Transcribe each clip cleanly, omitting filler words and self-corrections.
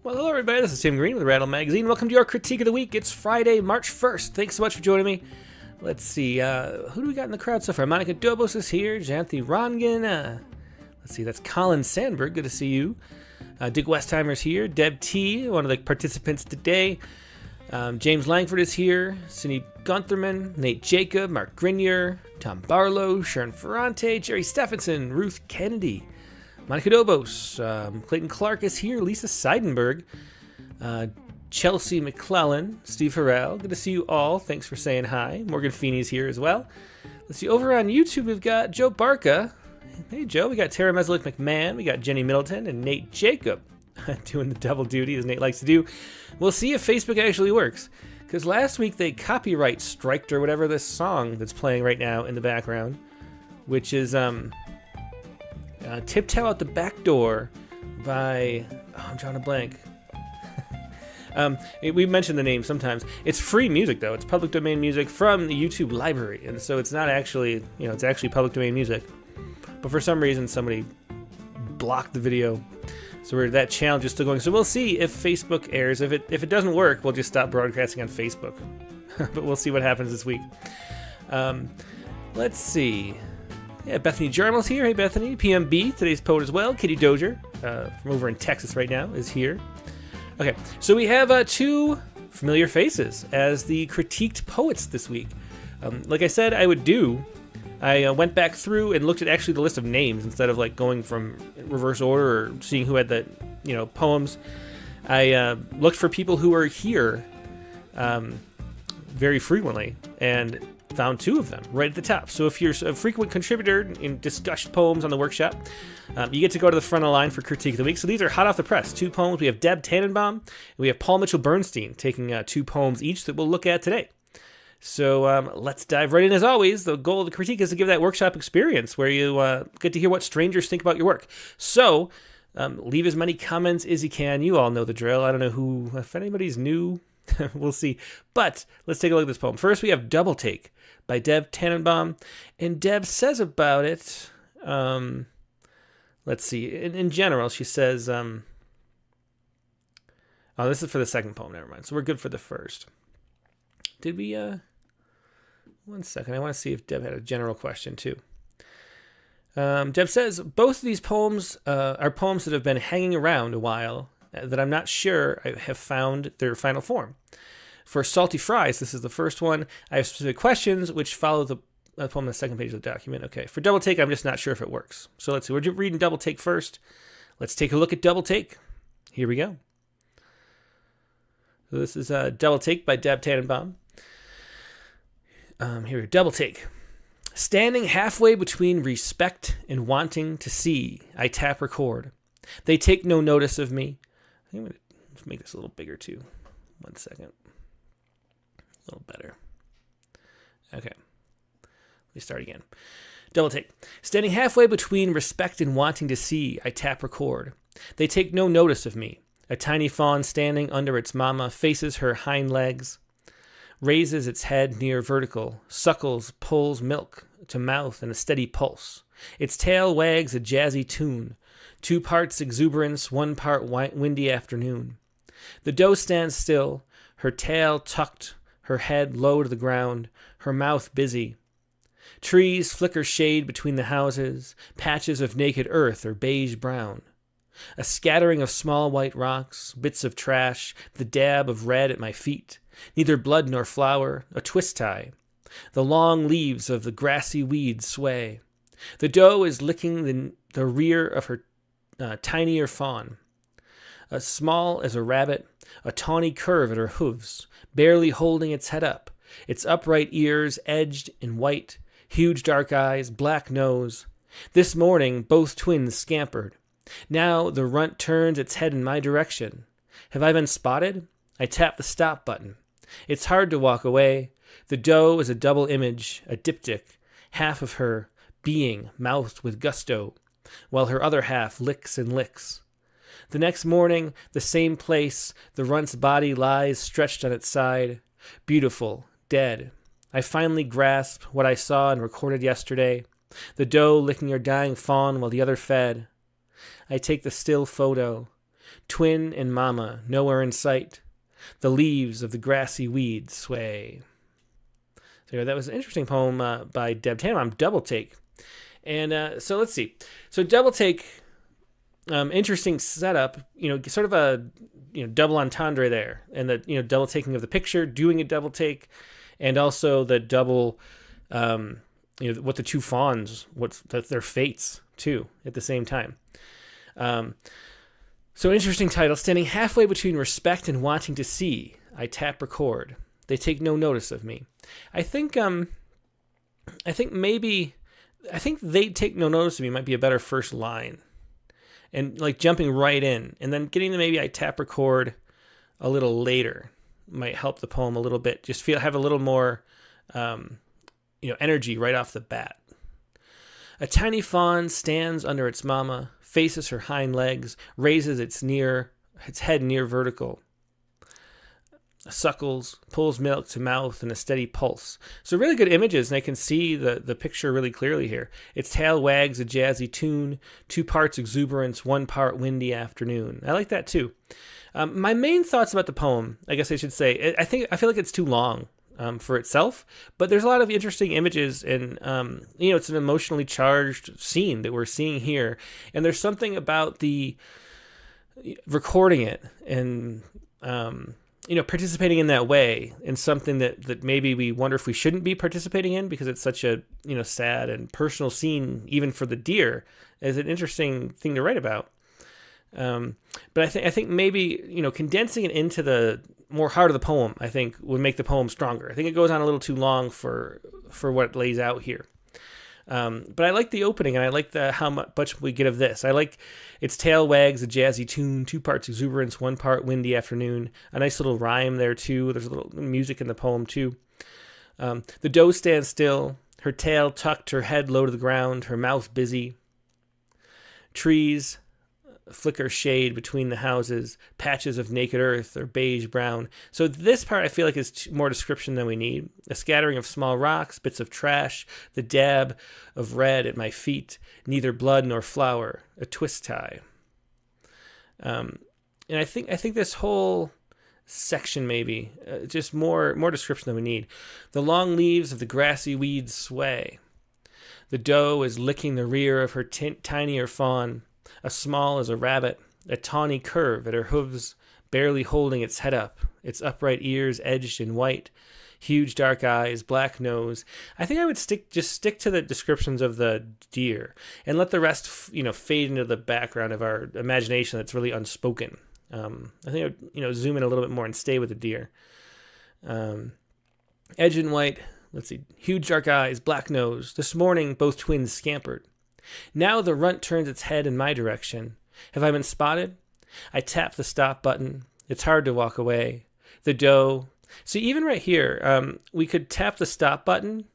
Well, hello everybody, this is Tim Green with Rattle Magazine. Welcome to your Critique of the Week. It's Friday, March 1st. Thanks so much for joining me. Let's see, who do we got in the crowd so far? Monica Dobos is here, Janthi Rongan, let's see, that's Colin Sandberg, good to see you. Dick Westheimer's here, Deb T, one of the participants today. James Langford is here, Cindy Guntherman, Nate Jacob, Mark Grinier, Tom Barlow, Sharon Ferrante, Jerry Stephenson, Ruth Kennedy, Monica Dobos, Clayton Clark is here, Lisa Seidenberg, Chelsea McClellan, Steve Harrell, good to see you all, thanks for saying hi. Morgan Feeney's here as well. Let's see, over on YouTube we've got Joe Barca. Hey Joe, we got Tara Meslick McMahon, we got Jenny Middleton, and Nate Jacob doing the double duty as Nate likes to do. We'll see if Facebook actually works, because last week they copyright striked or whatever this song that's playing right now in the background, which is Tiptoe Out the Back Door by, I'm drawing a blank. We mention the name sometimes. It's free music though. It's public domain music from the YouTube library, and so it's not actually, it's actually public domain music. But for some reason, somebody blocked the video, so that challenge is still going. So we'll see if Facebook airs. If it doesn't work, we'll just stop broadcasting on Facebook. But we'll see what happens this week. Let's see. Yeah, Bethany Jarmel's here. Hey, Bethany. PMB, today's poet as well. Kitty Dozier, from over in Texas right now, is here. Okay, so we have two familiar faces as the critiqued poets this week. Like I said I would do, I went back through and looked at actually the list of names instead of like going from reverse order or seeing who had the poems. I looked for people who are here very frequently and found two of them right at the top. So if you're a frequent contributor in discussed poems on the workshop, you get to go to the front of the line for Critique of the Week. So these are hot off the press, two poems. We have Deb Tannenbaum and we have Paul Mitchell Bernstein taking two poems each that we'll look at today. So let's dive right in. As always, the goal of the critique is to give that workshop experience where you get to hear what strangers think about your work. So leave as many comments as you can. You all know the drill. I don't know if anybody's new. We'll see. But let's take a look at this poem. First, we have Double Take by Deb Tannenbaum. And Deb says about it, let's see. In general, she says, this is for the second poem. Never mind. So we're good for the first. Did we, one second. I want to see if Deb had a general question too. Deb says, both of these poems are poems that have been hanging around a while that I'm not sure I have found their final form. For Salty Fries, this is the first one. I have specific questions which follow the poem on the second page of the document. Okay, for Double Take, I'm just not sure if it works. So let's see. We're reading Double Take first. Let's take a look at Double Take. Here we go. So this is Double Take by Deb Tannenbaum. Here, Double Take. Standing halfway between respect and wanting to see, I tap record. They take no notice of me. I think I'm going to make this a little bigger too. 1 second. A little better. Okay. Let me start again. Double Take. Standing halfway between respect and wanting to see, I tap record. They take no notice of me. A tiny fawn standing under its mama faces her hind legs, raises its head near vertical, suckles, pulls milk to mouth in a steady pulse. Its tail wags a jazzy tune, 2 parts exuberance, 1 part windy afternoon. The doe stands still, her tail tucked, her head low to the ground, her mouth busy. Trees flicker shade between the houses, patches of naked earth are beige-brown. A scattering of small white rocks, bits of trash, the dab of red at my feet. Neither blood nor flower, a twist tie. The long leaves of the grassy weeds sway. The doe is licking the rear of her tinier fawn. As small as a rabbit, a tawny curve at her hooves, barely holding its head up, its upright ears edged in white, huge dark eyes, black nose. This morning both twins scampered. Now the runt turns its head in my direction. Have I been spotted? I tap the stop button. It's hard to walk away. The doe is a double image, a diptych, half of her being mouthed with gusto, while her other half licks and licks. The next morning, the same place, the runt's body lies stretched on its side, beautiful, dead. I finally grasp what I saw and recorded yesterday, the doe licking her dying fawn while the other fed. I take the still photo. Twin and mama, nowhere in sight. The leaves of the grassy weeds sway. So that was an interesting poem by Deb Tannenbaum, Double Take. And so let's see. So Double Take, interesting setup, sort of a double entendre there. And the, double taking of the picture, doing a double take, and also the double, what the two fawns, their fates, too, at the same time. So interesting title, standing halfway between respect and wanting to see, I tap record. They take no notice of me. I think they take no notice of me might be a better first line. And like jumping right in and then getting to maybe I tap record a little later might help the poem a little bit. Just have a little more, energy right off the bat. A tiny fawn stands under its mama, faces her hind legs, raises its head near vertical. Suckles, pulls milk to mouth in a steady pulse. So really good images, and I can see the picture really clearly here. Its tail wags a jazzy tune, 2 parts exuberance, 1 part windy afternoon. I like that too. My main thoughts about the poem, I guess I should say, I feel like it's too long for itself, but there's a lot of interesting images, and it's an emotionally charged scene that we're seeing here, and there's something about the recording it and participating in that way, and something that maybe we wonder if we shouldn't be participating in because it's such a sad and personal scene, even for the deer, is an interesting thing to write about. But I think maybe condensing it into the more heart of the poem, I think would make the poem stronger. I think it goes on a little too long for what it lays out here. But I like the opening, and I like how much we get of this. I like its tail wags a jazzy tune, 2 parts exuberance, 1 part windy afternoon. A nice little rhyme there too. There's a little music in the poem too. The doe stands still, her tail tucked, her head low to the ground, her mouth busy. Trees flicker shade between the houses, patches of naked earth or beige brown. So this part I feel like is more description than we need. A scattering of small rocks, bits of trash, the dab of red at my feet, neither blood nor flower, a twist tie. And I think this whole section maybe just more description than we need. The long leaves of the grassy weeds sway. The doe is licking the rear of her tinier fawn, as small as a rabbit, a tawny curve at her hooves, barely holding its head up, its upright ears edged in white, huge dark eyes, black nose. I think I would stick to the descriptions of the deer and let the rest, fade into the background of our imagination that's really unspoken. I think I would, zoom in a little bit more and stay with the deer. Edged in white, let's see, huge dark eyes, black nose. This morning, both twins scampered. Now the runt turns its head in my direction. Have I been spotted? I tap the stop button. It's hard to walk away. The doe. So even right here, we could tap the stop button,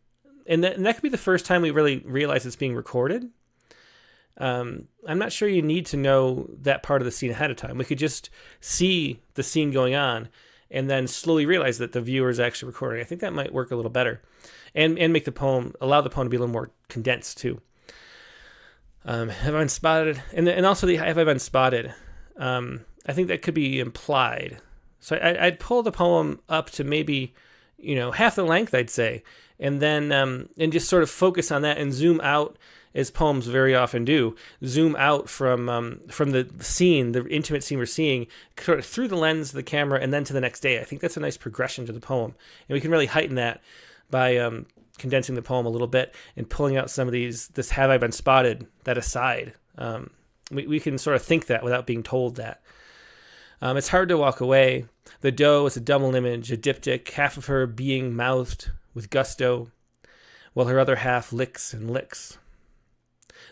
and that could be the first time we really realize it's being recorded. I'm not sure you need to know that part of the scene ahead of time. We could just see the scene going on and then slowly realize that the viewer is actually recording. I think that might work a little better and make allow the poem to be a little more condensed too. Have I been spotted? And also the have I been spotted? I think that could be implied. So I'd pull the poem up to maybe, half the length, I'd say, and then and just sort of focus on that and zoom out, as poems very often do. Zoom out from the scene, the intimate scene we're seeing, through the lens of the camera, and then to the next day. I think that's a nice progression to the poem, and we can really heighten that by condensing the poem a little bit and pulling out some of this have I been spotted, that aside. We can sort of think that without being told that. It's hard to walk away. The doe is a double image, a diptych, half of her being mouthed with gusto, while her other half licks and licks.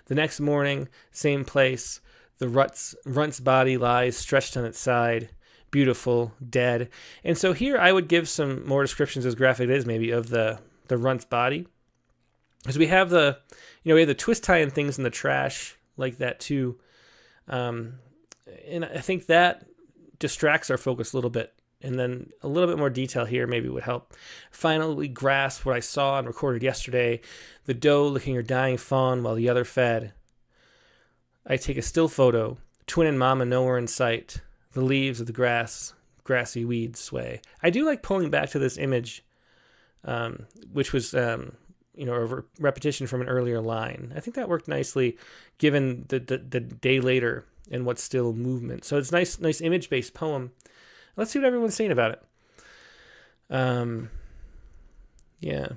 The next morning, same place, the runt's body lies stretched on its side, beautiful, dead. And so here I would give some more descriptions, as graphic it is maybe, of the runt's body. Because we have the twist tie and things in the trash like that too. And I think that distracts our focus a little bit. And then a little bit more detail here maybe would help. Finally grasp what I saw and recorded yesterday. The doe licking her dying fawn while the other fed. I take a still photo, Twin and mama nowhere in sight. The leaves of the grassy weeds sway. I do like pulling back to this image, which was a repetition from an earlier line. I think that worked nicely, given the day later and what's still movement. So it's nice image-based poem. Let's see what everyone's saying about it. Yeah.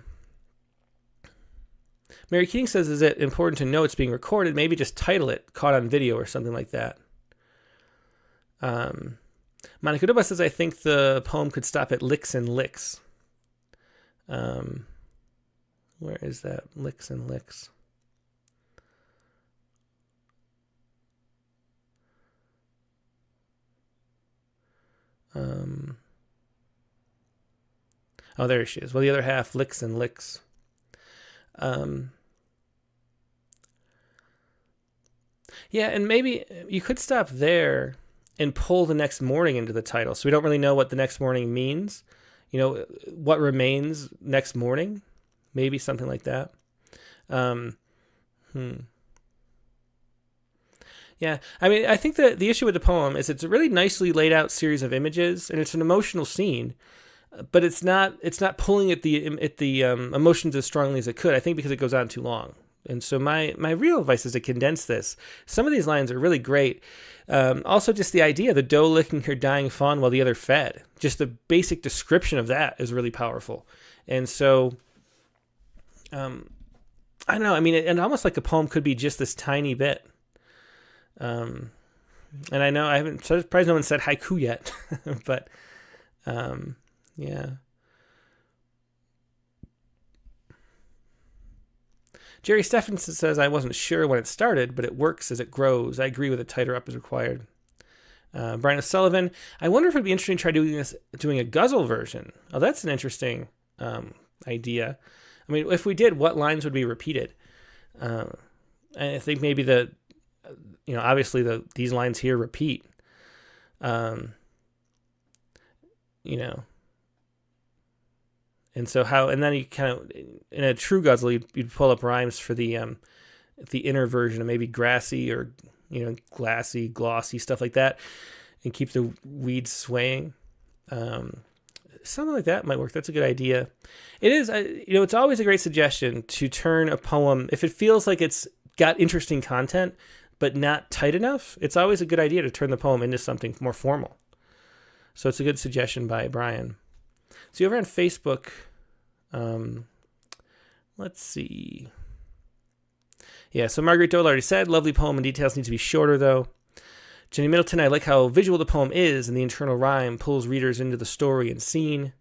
Mary Keating says, is it important to know it's being recorded? Maybe just title it Caught on Video or something like that. Monica Duba says, I think the poem could stop at licks and licks. Where is that? Licks and licks. Oh, there she is. Well, the other half, licks and licks. Yeah, and maybe you could stop there and pull the next morning into the title. So we don't really know what the next morning means. You know, what remains next morning? Maybe something like that. Yeah, I mean, I think that the issue with the poem is it's a really nicely laid out series of images, and it's an emotional scene, but it's not pulling at the emotions as strongly as it could. I think because it goes on too long. And so my real advice is to condense this. Some of these lines are really great. Also, just the idea, the doe licking her dying fawn while the other fed. Just the basic description of that is really powerful. And so, I don't know. I mean, and almost like a poem could be just this tiny bit. And I know I haven't, surprised no one said haiku yet, but yeah. Jerry Stephenson says, I wasn't sure when it started, but it works as it grows. I agree with it. Tighter up is required. Brian O'Sullivan, I wonder if it'd be interesting to try doing a guzzle version. Oh, that's an interesting idea. I mean, if we did, what lines would be repeated? I think maybe obviously these lines here repeat. And so and then you kind of, in a true guzzle, you'd pull up rhymes for the inner version of maybe grassy or, glassy, glossy, stuff like that, and keep the weeds swaying. Something like that might work. That's a good idea. It is, it's always a great suggestion to turn a poem, if it feels like it's got interesting content, but not tight enough, it's always a good idea to turn the poem into something more formal. So it's a good suggestion by Brian. So over on Facebook, let's see. Yeah, so Margaret Dole already said, lovely poem and details need to be shorter, though. Jenny Middleton, I like how visual the poem is, and the internal rhyme pulls readers into the story and scene.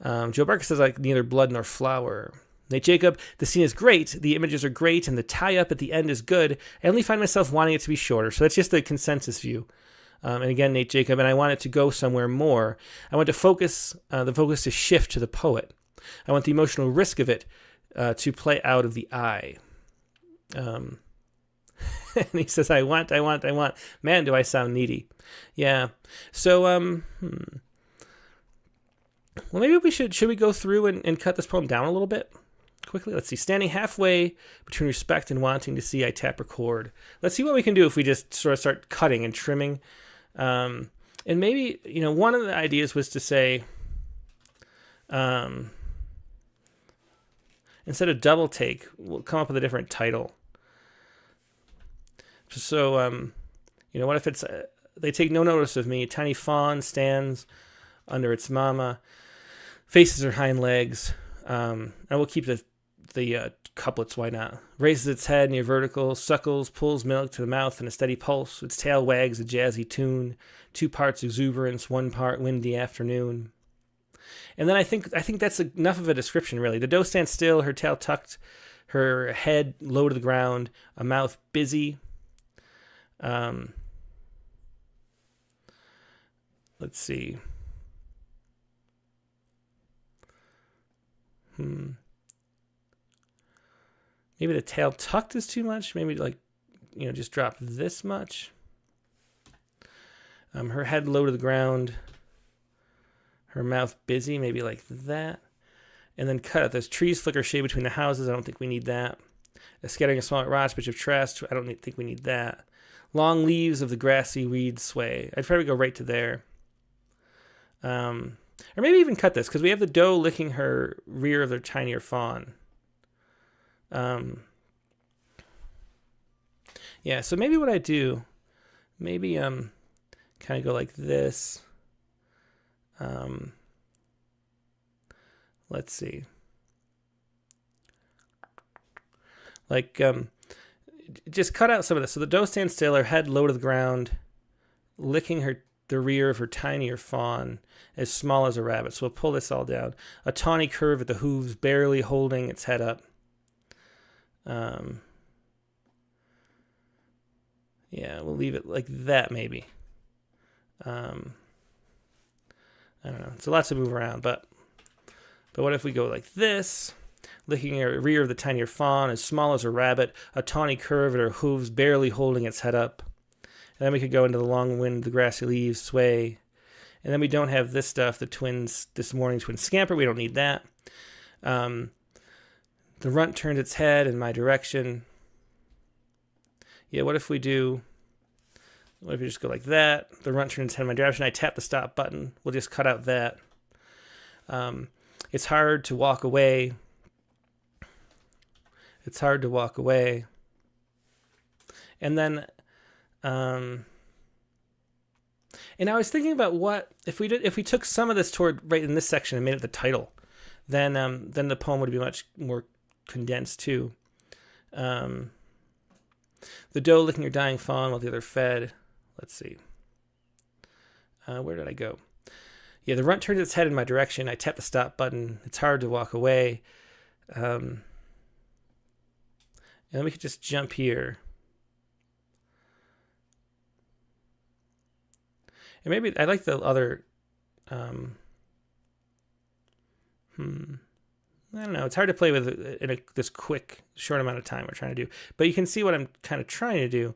Joe Barker says, like neither blood nor flower. Nate Jacob, the scene is great, the images are great, and the tie-up at the end is good. I only find myself wanting it to be shorter, so that's just the consensus view. And again, Nate Jacob, and I want it to go somewhere more. I want to focus, the focus to shift to the poet. I want the emotional risk of it to play out of the eye. And he says, I want. Man, do I sound needy. Yeah. So, well, maybe should we go through and cut this poem down a little bit quickly? Let's see. Standing halfway between respect and wanting to see, I tap record. Let's see what we can do if we just sort of start cutting and trimming. And maybe, one of the ideas was to say, instead of double take, we'll come up with a different title. So, what if it's, they take no notice of me, tiny fawn stands under its mama, faces her hind legs, and we'll keep the couplets, why not? Raises its head near vertical, suckles, pulls milk to the mouth in a steady pulse, its tail wags a jazzy tune, 2 parts exuberance, 1 part windy afternoon. And then I think that's enough of a description, really. The doe stands still, her tail tucked, her head low to the ground, a mouth busy. Let's see. Maybe the tail tucked is too much. Maybe just drop this much. Her head low to the ground. Her mouth busy, maybe like that. And then cut out. Those trees flicker shade between the houses. I don't think we need that. Scattering a small rocks, which have trust. I don't think we need that. Long leaves of the grassy weeds sway. I'd probably go right to there. Or maybe even cut this, because we have the doe licking her rear of their tinier fawn. Yeah, so maybe what I do, maybe kind of go like this. Let's see. Like, just cut out some of this. So the doe stands still, her head low to the ground, licking the rear of her tinier fawn, as small as a rabbit. So we'll pull this all down. A tawny curve at the hooves, barely holding its head up. Yeah, we'll leave it like that, maybe. I don't know. It's a lot to move around, but what if we go like this? Licking her rear of the tinier fawn, as small as a rabbit, a tawny curve at her hooves, barely holding its head up. And then we could go into the long wind, the grassy leaves sway. And then we don't have this stuff, this morning twin scamper. We don't need that. The runt turned its head in my direction. Yeah, what if we just go like that? The runt turned its head in my direction. I tap the stop button. We'll just cut out that. It's hard to walk away. It's hard to walk away. And then, and I was thinking about what if we took some of this toward right in this section and made it the title, then the poem would be much more condensed too. The doe licking her dying fawn while the other fed. Let's see. Where did I go? Yeah, the runt turned its head in my direction. I tapped the stop button. It's hard to walk away. And then we could just jump here. And maybe I like the other. I don't know. It's hard to play with in this quick, short amount of time we're trying to do. But you can see what I'm kind of trying to do.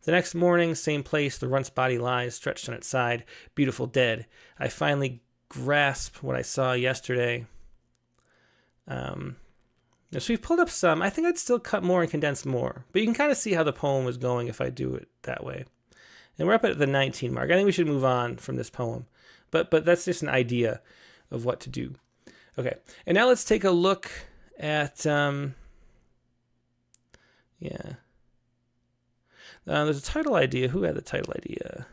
The next morning, same place, the runt's body lies stretched on its side, beautiful dead. I finally grasp what I saw yesterday. So we've pulled up some. I think I'd still cut more and condense more. But you can kind of see how the poem was going if I do it that way. And we're up at the 19 mark. I think we should move on from this poem. But that's just an idea of what to do. Okay, and now let's take a look at, there's a title idea. Who had the title idea?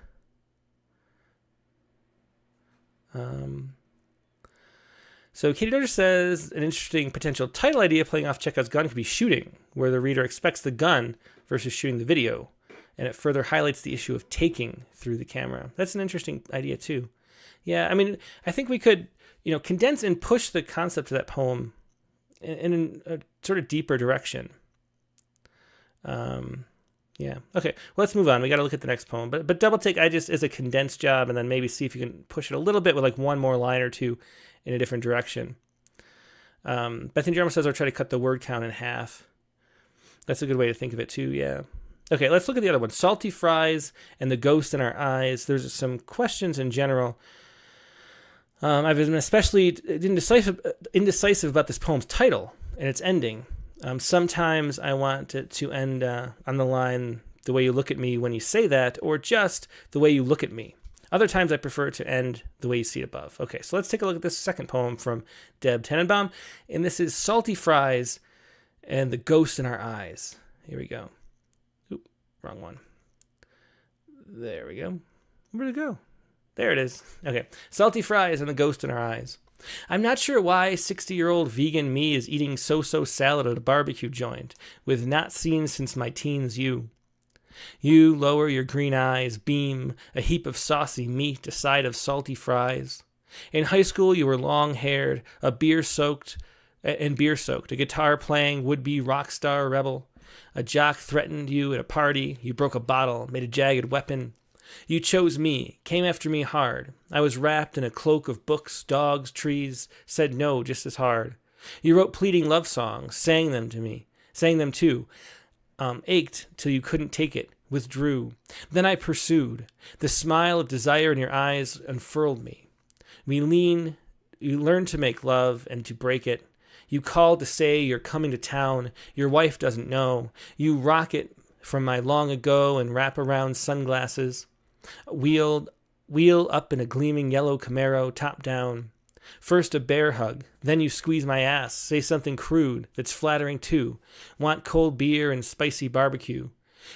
So Katie Dozier says, an interesting potential title idea playing off Chekhov's gun could be shooting, where the reader expects the gun versus shooting the video, and it further highlights the issue of taking through the camera. That's an interesting idea too. Yeah, I mean, I think we could, condense and push the concept of that poem in a sort of deeper direction. Yeah. Okay. Well, let's move on. We got to look at the next poem. But double take, I just as a condensed job, and then maybe see if you can push it a little bit with like one more line or two in a different direction. Bethany Drummer says, I'll try to cut the word count in half. That's a good way to think of it too. Yeah. Okay. Let's look at the other one. Salty fries and the ghost in our eyes. There's some questions in general. I've been especially indecisive about this poem's title and its ending. Sometimes I want it to end on the line, the way you look at me when you say that, or just the way you look at me. Other times I prefer to end the way you see it above. Okay, so let's take a look at this second poem from Deb Tannenbaum. And this is Salty Fries and the Ghost in Our Eyes. Here we go. Oop, wrong one. There we go. Where'd it go? There it is. Okay, Salty Fries and the Ghost in Our Eyes. I'm not sure why 60-year-old vegan me is eating so-so salad at a barbecue joint with not seen since my teens you. You lower your green eyes, beam a heap of saucy meat, a side of salty fries. In high school you were long-haired, beer-soaked, a guitar-playing would-be rock star rebel. A jock threatened you at a party, you broke a bottle, made a jagged weapon. You chose me, came after me hard. I was wrapped in a cloak of books, dogs, trees, said no just as hard. You wrote pleading love songs, sang them too, ached till you couldn't take it, withdrew. Then I pursued. The smile of desire in your eyes unfurled me. You learned to make love and to break it. You called to say you're coming to town. Your wife doesn't know. You rocket from my long ago and wraparound sunglasses. Wheel up in a gleaming yellow Camaro, top down. First a bear hug, then you squeeze my ass, say something crude that's flattering too. Want cold beer and spicy barbecue.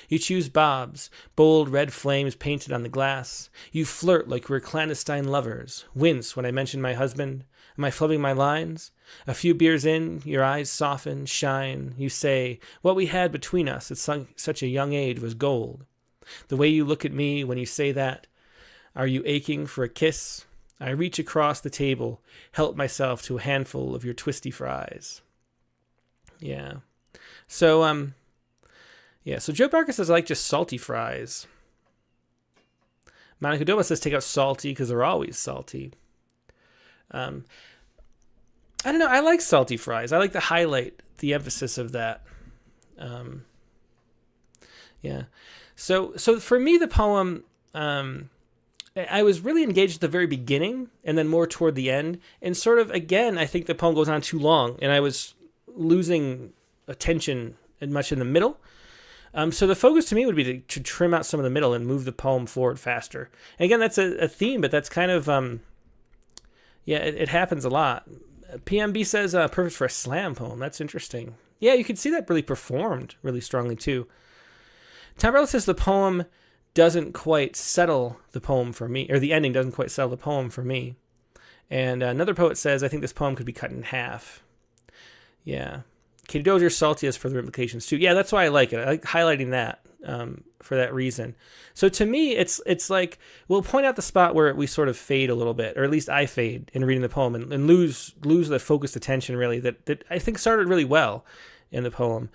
You choose Bob's, bold red flames painted on the glass. You flirt like we're clandestine lovers. Wince when I mention my husband. Am I flubbing my lines? A few beers in, your eyes soften, shine. You say, what we had between us at such a young age was gold. The way you look at me when you say that. Are you aching for a kiss? I reach across the table, help myself to a handful of your twisty fries. Yeah. So, so Joe Barker says, I like just salty fries. Monica Doma says, take out salty because they're always salty. I don't know. I like salty fries. I like to highlight the emphasis of that. Yeah. So for me, the poem, I was really engaged at the very beginning and then more toward the end. And sort of, again, I think the poem goes on too long and I was losing attention much in the middle. So the focus to me would be to trim out some of the middle and move the poem forward faster. And again, that's a theme, but that's kind of, it happens a lot. PMB says, perfect for a slam poem. That's interesting. Yeah, you could see that really performed really strongly too. Tom Barlow says the poem doesn't quite settle the poem for me, or the ending doesn't quite settle the poem for me. And another poet says, I think this poem could be cut in half. Yeah. Katie Dozier, salty has further implications too. Yeah, that's why I like it. I like highlighting that for that reason. So to me, it's like, we'll point out the spot where we sort of fade a little bit, or at least I fade in reading the poem and lose the focused attention really that I think started really well in the poem.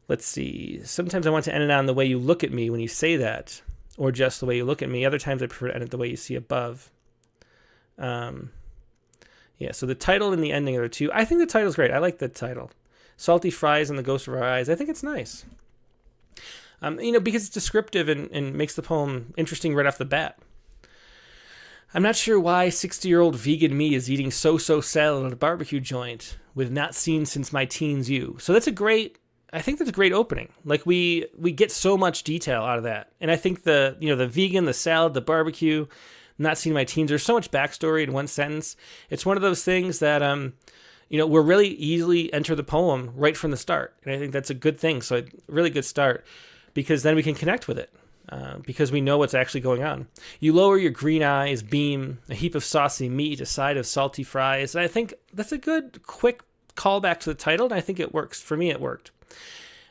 Let's see. Sometimes I want to end it on the way you look at me when you say that, or just the way you look at me. Other times I prefer to end it the way you see above. So the title and the ending are the two. I think the title's great. I like the title. Salty Fries and the Ghost of Our Eyes. I think it's nice. Because it's descriptive and makes the poem interesting right off the bat. I'm not sure why 60-year-old vegan me is eating so-so salad at a barbecue joint with not seen since my teens you. So I think that's a great opening. Like we get so much detail out of that. And I think the vegan, the salad, the barbecue, not seen my teens, there's so much backstory in one sentence. It's one of those things that, we're really easily enter the poem right from the start. And I think that's a good thing. So a really good start because then we can connect with it because we know what's actually going on. You lower your green eyes, beam, a heap of saucy meat, a side of salty fries. And I think that's a good, quick callback to the title. And I think it works. For me, it worked.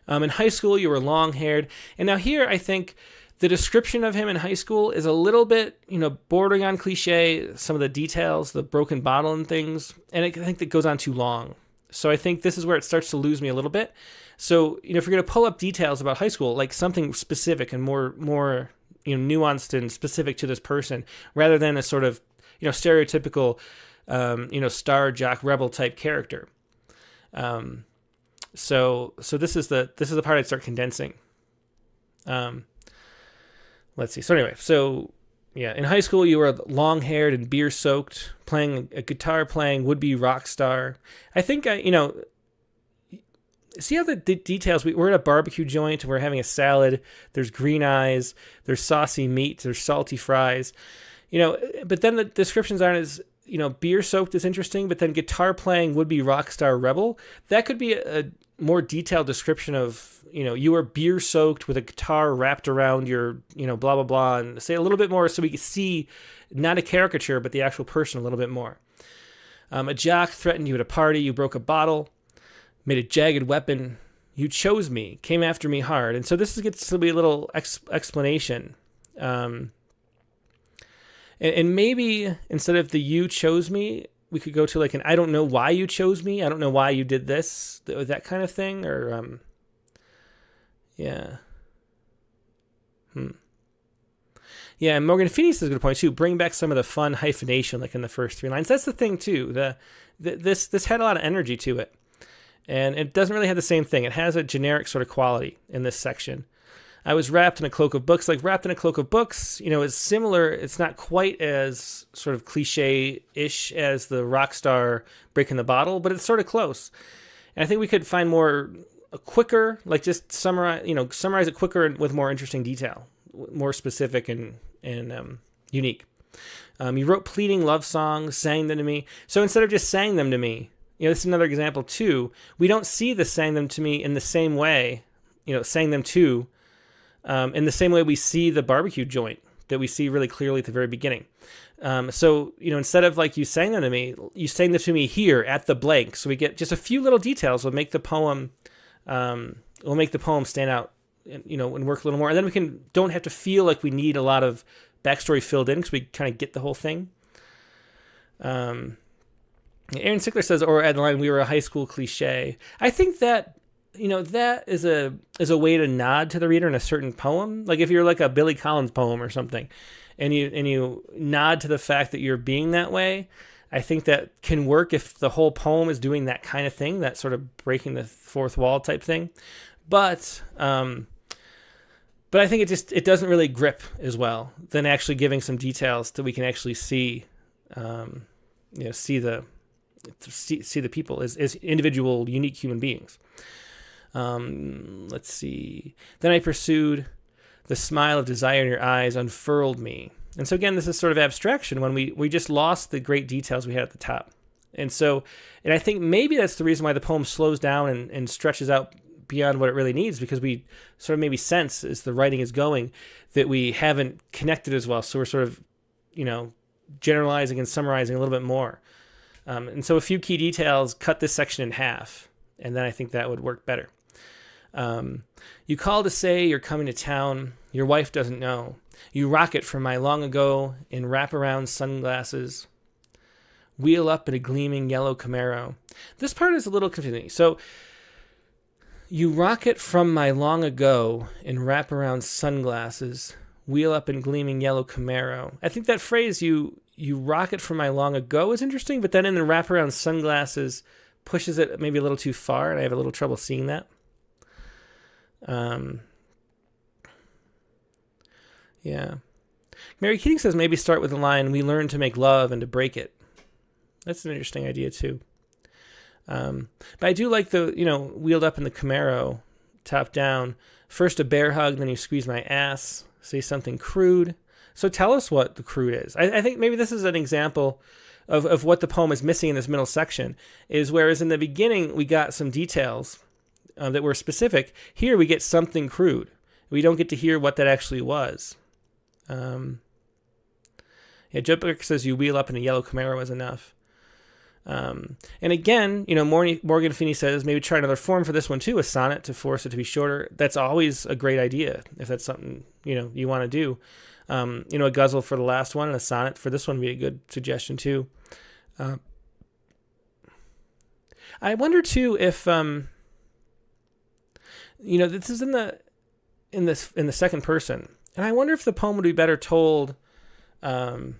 In high school, you were long-haired. And now here, I think the description of him in high school is a little bit, bordering on cliche, some of the details, the broken bottle and things. And I think that goes on too long. So I think this is where it starts to lose me a little bit. So, if you're going to pull up details about high school, like something specific and more nuanced and specific to this person, rather than a sort of, stereotypical, star jock rebel type character. So this is the part I'd start condensing. Let's see. So anyway, in high school you were long-haired and beer-soaked, playing a guitar, playing would-be rock star. I think see how the details. We're at a barbecue joint. We're having a salad. There's green eyes. There's saucy meat. There's salty fries. But then the descriptions aren't as. Beer-soaked is interesting, but then guitar playing would-be rock star rebel. That could be a more detailed description of, you were beer-soaked with a guitar wrapped around your, blah, blah, blah, and say a little bit more so we can see not a caricature, but the actual person a little bit more. A jock threatened you at a party. You broke a bottle, made a jagged weapon. You chose me, came after me hard. And so this gets to be a little explanation. And maybe instead of the you chose me, we could go to like an I don't know why you chose me. I don't know why you did this, that kind of thing. Or, yeah. Yeah, and Morgan Phoenix is a good point too. Bring back some of the fun hyphenation like in the first three lines. That's the thing too. This had a lot of energy to it. And it doesn't really have the same thing. It has a generic sort of quality in this section. I was wrapped in a cloak of books. Like wrapped in a cloak of books, is similar. It's not quite as sort of cliche-ish as the rock star breaking the bottle, but it's sort of close. And I think we could find more a quicker, like just summarize it quicker and with more interesting detail, more specific and unique. You wrote pleading love songs, sang them to me. So instead of just sang them to me, this is another example too. We don't see the sang them to me in the same way, sang them to, in the same way we see the barbecue joint that we see really clearly at the very beginning. So instead of like you sang them to me, you sang them to me here at the blank. So we get just a few little details will make the poem, stand out, and work a little more. And then we don't have to feel like we need a lot of backstory filled in because we kind of get the whole thing. Aaron Sickler says, or add the line, "We were a high school cliche." I think that that is a way to nod to the reader in a certain poem. Like if you're like a Billy Collins poem or something, and you nod to the fact that you're being that way, I think that can work if the whole poem is doing that kind of thing, that sort of breaking the fourth wall type thing. But I think it doesn't really grip as well than actually giving some details that we can actually see, see the people as individual, unique human beings. Let's see. Then I pursued, the smile of desire in your eyes unfurled me. And so again, this is sort of abstraction when we just lost the great details we had at the top. And I think maybe that's the reason why the poem slows down and stretches out beyond what it really needs, because we sort of maybe sense as the writing is going that we haven't connected as well. So we're sort of, generalizing and summarizing a little bit more. And so a few key details cut this section in half, and then I think that would work better. You call to say you're coming to town. Your wife doesn't know. You rocket from my long ago in wraparound sunglasses. Wheel up in a gleaming yellow Camaro. This part is a little confusing. So you rocket from my long ago in wraparound sunglasses. Wheel up in gleaming yellow Camaro. I think that phrase, you rocket from my long ago, is interesting, but then in the wraparound sunglasses pushes it maybe a little too far, and I have a little trouble seeing that. Yeah. Mary Keating says maybe start with the line, "We learn to make love and to break it." That's an interesting idea too. But I do like the, wheeled up in the Camaro, top down. First a bear hug, then you squeeze my ass. Say something crude. So tell us what the crude is. I think maybe this is an example of what the poem is missing in this middle section, is whereas in the beginning we got some details that were specific, here we get something crude. We don't get to hear what that actually was. Joe Burke says you wheel up in a yellow Camaro was enough. And again, Morgan Feeney says maybe try another form for this one too, a sonnet to force it to be shorter. That's always a great idea if that's something, you want to do. A guzzle for the last one and a sonnet for this one would be a good suggestion too. I wonder too if, this is in the second person, and I wonder if the poem would be better told, in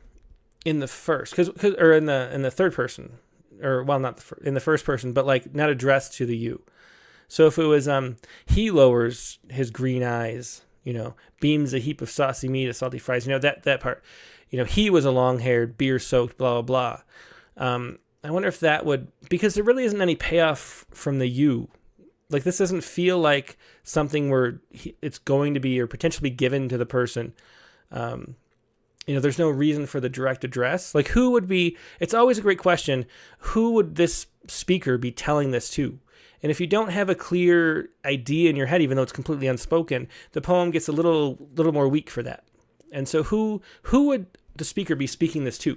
the first, or in the third person, or well, not in the first person, but like not addressed to the you. So if it was, he lowers his green eyes, beams a heap of saucy meat, a salty fries, that part, he was a long-haired, beer-soaked, blah, blah, blah. I wonder if that would, because there really isn't any payoff from the you. Like, this doesn't feel like something where it's going to be or potentially be given to the person. There's no reason for the direct address. Like, who would be, it's always a great question, who would this speaker be telling this to? And if you don't have a clear idea in your head, even though it's completely unspoken, the poem gets a little more weak for that. And so who would the speaker be speaking this to?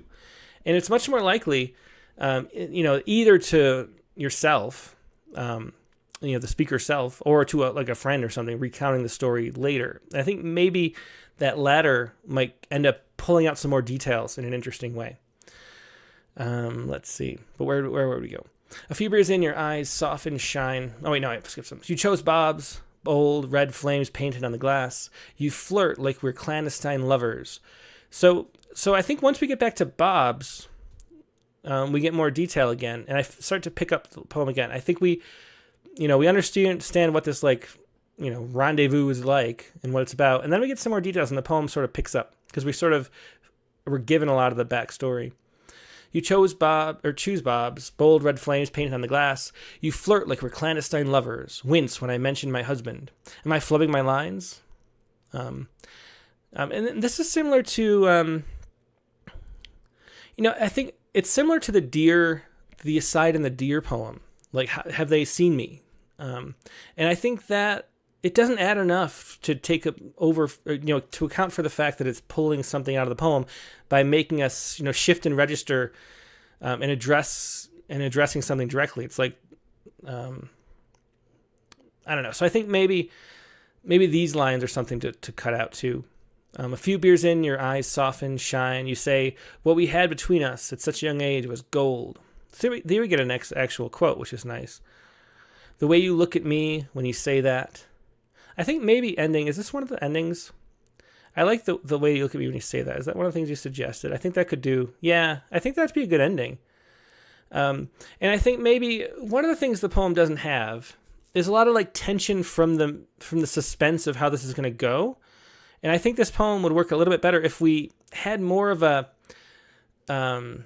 And it's much more likely, either to yourself, the speaker self, or to a friend or something recounting the story later. And I think maybe that latter might end up pulling out some more details in an interesting way. Let's see. But where would we go? A few beers in, your eyes soften, shine. Oh, wait, no, I skipped some. You chose Bob's, bold, red flames painted on the glass. You flirt like we're clandestine lovers. So I think once we get back to Bob's, we get more detail again, and I start to pick up the poem again. I think we understand what this, rendezvous is like and what it's about, and then we get some more details, and the poem sort of picks up, because we're given a lot of the backstory. You choose Bob's, bold red flames painted on the glass. You flirt like we're clandestine lovers, wince when I mention my husband. Am I flubbing my lines? And this is similar to, I think it's similar to the aside in the deer poem. Like, have they seen me? And I think that it doesn't add enough to take over, to account for the fact that it's pulling something out of the poem by making us, shift and register and addressing something directly. It's like, I don't know. So I think maybe these lines are something to cut out too. A few beers in, your eyes soften, shine. You say, what we had between us at such a young age was gold. So there we get an actual quote, which is nice. The way you look at me when you say that. I think maybe ending, is this one of the endings? I like the way you look at me when you say that. Is that one of the things you suggested? I think that could do, I think that'd be a good ending. And I think maybe one of the things the poem doesn't have is a lot of like tension from the suspense of how this is going to go. And I think this poem would work a little bit better if we had more of an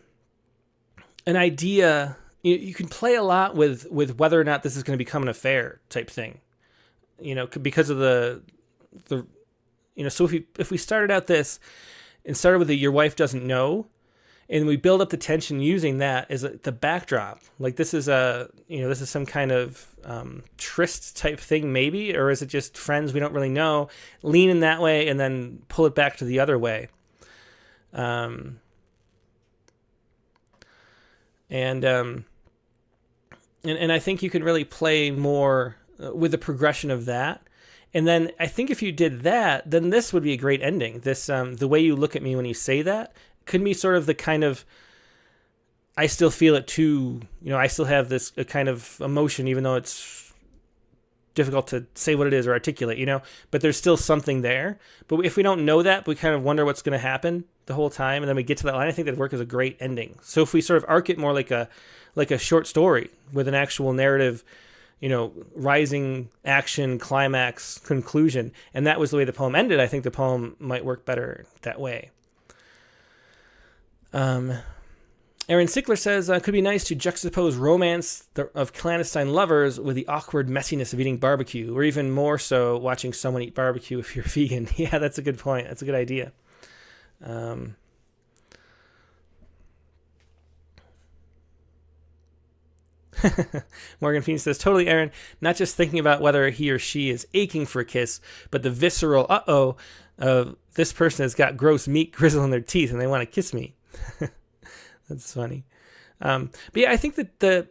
idea. You can play a lot with whether or not this is going to become an affair type thing. Because of the so if we started out this and started with your wife doesn't know, and we build up the tension using that as the backdrop, like this is this is some kind of tryst type thing maybe, or is it just friends we don't really know, lean in that way and then pull it back to the other way. And I think you could really play more with the progression of that. And then I think if you did that, then this would be a great ending. This, the way you look at me when you say that could be sort of the kind of, I still feel it too. I still have this kind of emotion, even though it's difficult to say what it is or articulate, but there's still something there. But if we don't know that, we kind of wonder what's going to happen the whole time. And then we get to that line. I think that'd work as a great ending. So if we sort of arc it more like a short story with an actual narrative, rising action, climax, conclusion. And that was the way the poem ended. I think the poem might work better that way. Aaron Sickler says, could be nice to juxtapose romance of clandestine lovers with the awkward messiness of eating barbecue, or even more so, watching someone eat barbecue if you're vegan. Yeah, that's a good point. That's a good idea. Morgan Phoenix says, totally, Aaron. Not just thinking about whether he or she is aching for a kiss, but the visceral this person has got gross meat gristle in their teeth and they want to kiss me. That's funny. But yeah, I think that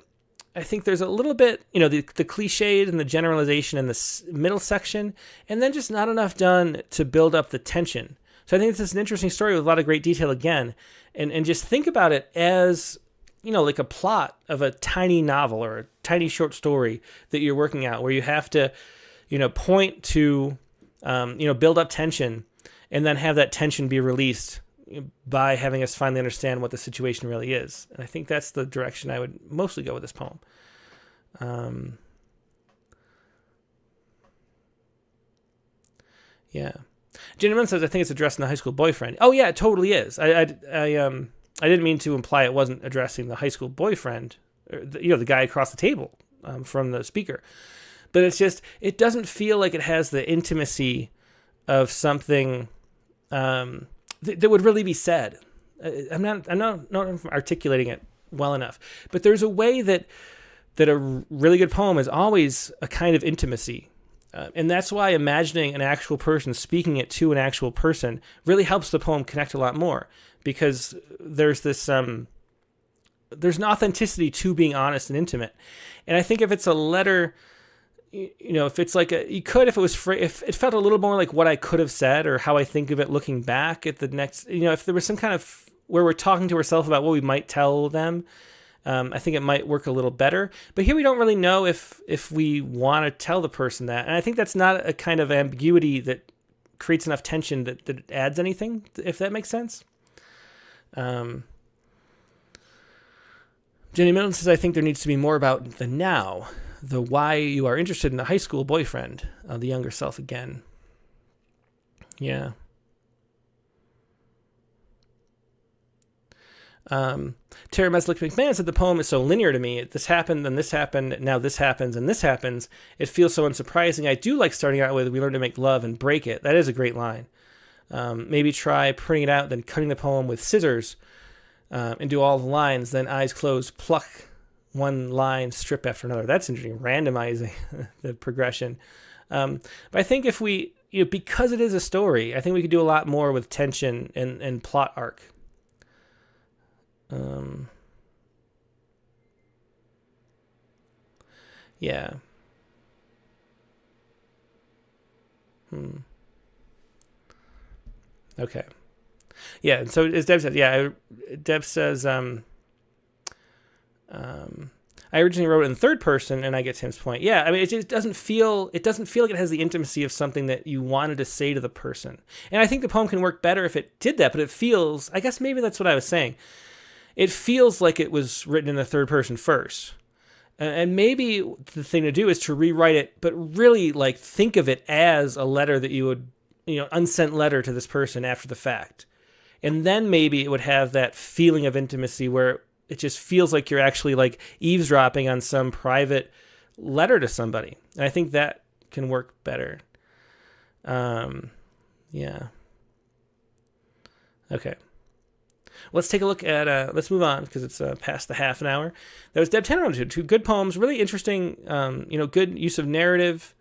I think there's a little bit, the cliched and the generalization in the middle section, and then just not enough done to build up the tension. So I think this is an interesting story with a lot of great detail again, and just think about it as, like a plot of a tiny novel or a tiny short story that you're working out, where you have to, point to, build up tension and then have that tension be released by having us finally understand what the situation really is. And I think that's the direction I would mostly go with this poem. Yeah. Jenny says, I think it's addressing the high school boyfriend. Oh yeah, it totally is. I didn't mean to imply it wasn't addressing the high school boyfriend, or the guy across the table from the speaker. But it's just, it doesn't feel like it has the intimacy of something that would really be said. I'm not articulating it well enough. But there's a way that a really good poem is always a kind of intimacy. And that's why imagining an actual person speaking it to an actual person really helps the poem connect a lot more. Because there's this, there's an authenticity to being honest and intimate. And I think if it's a letter, if it's like if it felt a little more like what I could have said or how I think of it looking back at the next, if there was some kind of, where we're talking to ourselves about what we might tell them, I think it might work a little better. But here we don't really know if we want to tell the person that. And I think that's not a kind of ambiguity that creates enough tension that adds anything, if that makes sense. Jenny Milton says, I think there needs to be more about the now, the why you are interested in the high school boyfriend, the younger self again. Yeah. Tara Meslick McMahon said the poem is so linear to me. This happened, then this happened, now this happens, and this happens. It feels so unsurprising. I do like starting out with, we learn to make love and break it. That is a great line. Maybe try printing it out, then cutting the poem with scissors and do all the lines, then eyes closed, pluck one line, strip after another. That's interesting, randomizing the progression. But I think if we, because it is a story, I think we could do a lot more with tension and plot arc. Yeah. Okay. Yeah, and so as Deb said, Deb says, I originally wrote it in third person, and I get Tim's point. Yeah, I mean, it just doesn't feel like it has the intimacy of something that you wanted to say to the person. And I think the poem can work better if it did that, but it feels, I guess maybe that's what I was saying. It feels like it was written in the third person first. And maybe the thing to do is to rewrite it, but really like think of it as a letter that you would, unsent letter to this person after the fact. And then maybe it would have that feeling of intimacy where it just feels like you're actually like eavesdropping on some private letter to somebody. And I think that can work better. Yeah. Okay. Let's take a look at, let's move on because it's past the half an hour. That was Deb Tannenbaum, two good poems, really interesting, good use of narrative,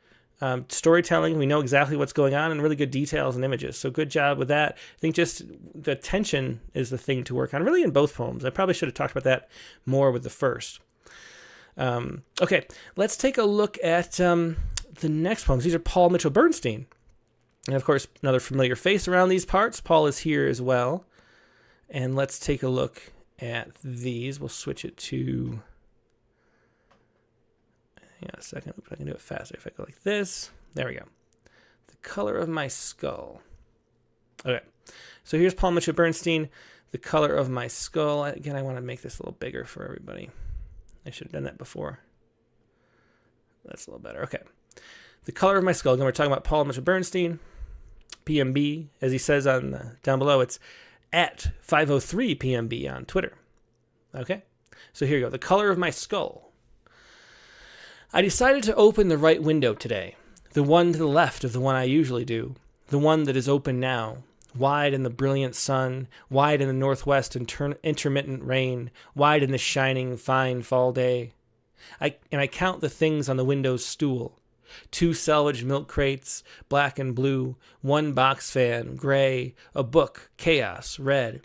storytelling. We know exactly what's going on and really good details and images. So good job with that. I think just the tension is the thing to work on, really in both poems. I probably should have talked about that more with the first. Okay, let's take a look at the next poems. These are Paul Mitchell Bernstein. And of course, another familiar face around these parts. Paul is here as well. And let's take a look at these. We'll switch it to... Hang on a second. I can do it faster if I go like this. There we go. The Color of My Skull. Okay. So here's Paul Mitchell Bernstein. The Color of My Skull. Again, I want to make this a little bigger for everybody. I should have done that before. That's a little better. Okay. The Color of My Skull. Again, we're talking about Paul Mitchell Bernstein. PMB. As he says on down below, it's at 503 PMB on Twitter. Okay, so here you go. The Color of My Skull. I decided to open the right window today, the one to the left of the one I usually do, the one that is open now, wide in the brilliant sun, wide in the northwest intermittent rain, wide in the shining fine fall day. I count the things on the window's stool. 2 salvaged milk crates, black and blue, 1 box fan, gray, a book, chaos, red.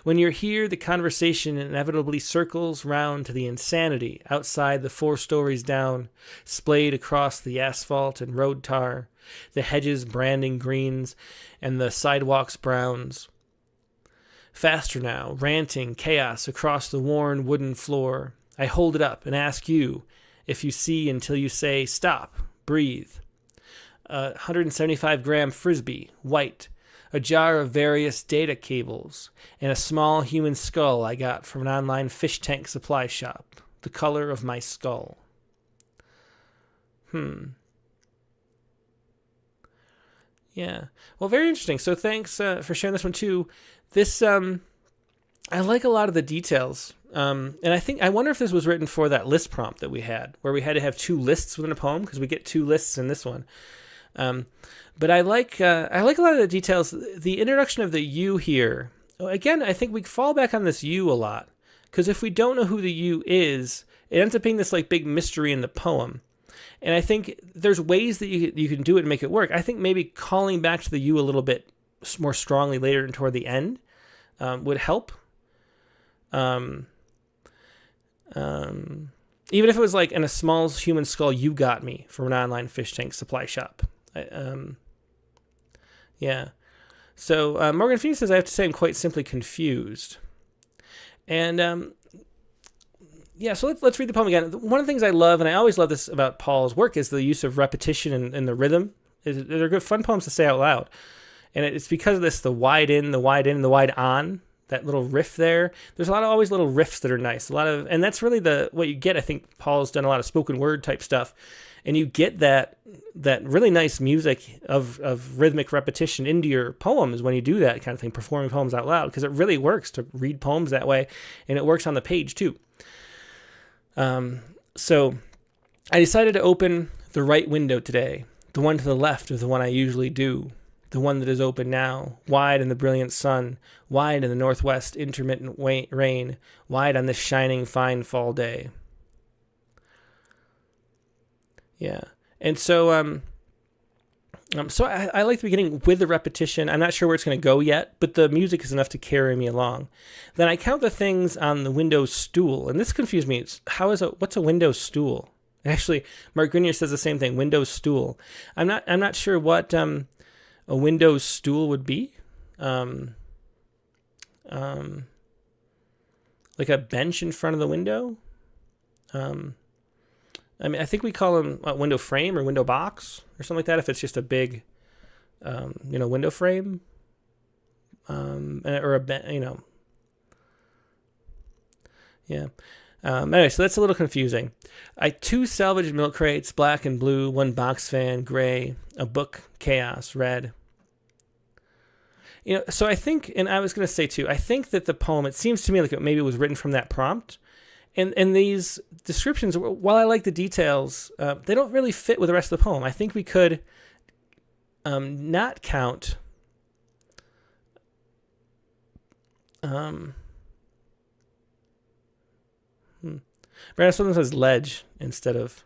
When you're here, the conversation inevitably circles round to the insanity outside the 4 stories down, splayed across the asphalt and road tar, the hedges branding greens and the sidewalks browns. Faster now, ranting chaos across the worn wooden floor. I hold it up and ask you if you see until you say, stop. Breathe. 175-gram Frisbee, white. A jar of various data cables. And a small human skull I got from an online fish tank supply shop. The Color of My Skull. Yeah. Well, very interesting. So thanks for sharing this one too. This, I like a lot of the details. And I wonder if this was written for that list prompt that we had, where we had to have 2 lists within a poem, because we get 2 lists in this one. But I like a lot of the details. The introduction of the you here, again, I think we fall back on this you a lot, because if we don't know who the you is, it ends up being this like big mystery in the poem. And I think there's ways that you can do it and make it work. I think maybe calling back to the you a little bit more strongly later and toward the end would help. Even if it was like in a small human skull, you got me from an online fish tank supply shop. Yeah. So Morgan Phoenix says, I have to say I'm quite simply confused. And yeah, so let's read the poem again. One of the things I love, and I always love this about Paul's work, is the use of repetition and the rhythm. They're good, fun poems to say out loud. And it's because of this, the wide in, the wide in, the wide on, that little riff there. There's a lot of always little riffs that are nice. And that's really what you get. I think Paul's done a lot of spoken word type stuff, and you get that really nice music of rhythmic repetition into your poems when you do that kind of thing, performing poems out loud, because it really works to read poems that way, and it works on the page too. So I decided to open the right window today, the one to the left of the one I usually do, the one that is open now, wide in the brilliant sun, wide in the northwest intermittent rain, wide on this shining fine fall day. Yeah. And so so I like the beginning with the repetition. I'm not sure where it's going to go yet, but the music is enough to carry me along. Then I count the things on the window stool, and this confused me. What's a window stool? Actually, Mark Grenier says the same thing, window stool. I'm not sure what a window stool would be. Like a bench in front of the window. I mean, I think we call them a window frame or window box or something like that if it's just a big, window frame. Or yeah. Anyway, so that's a little confusing. 2 salvaged milk crates, black and blue, 1 box fan, gray, a book, chaos, red. So I think, and I was going to say too, I think that the poem, it seems to me like maybe it was written from that prompt. And these descriptions, while I like the details, they don't really fit with the rest of the poem. I think we could not count Brandon sometimes says ledge instead of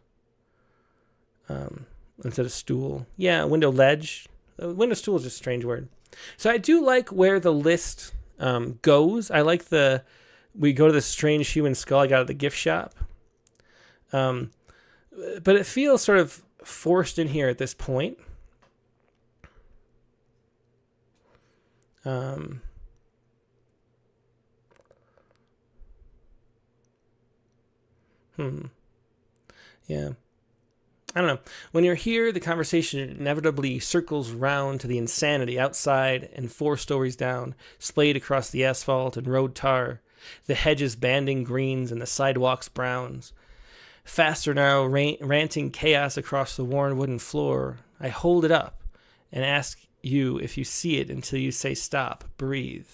stool. Yeah, window ledge. Window stool is just a strange word. So I do like where the list goes. I like we go to the strange human skull I got at the gift shop. But it feels sort of forced in here at this point. Yeah. I don't know. When you're here, the conversation inevitably circles round to the insanity outside and 4 stories down, splayed across the asphalt and road tar, the hedges banding greens and the sidewalks browns. Faster now, ranting chaos across the worn wooden floor. I hold it up and ask you if you see it until you say stop, breathe.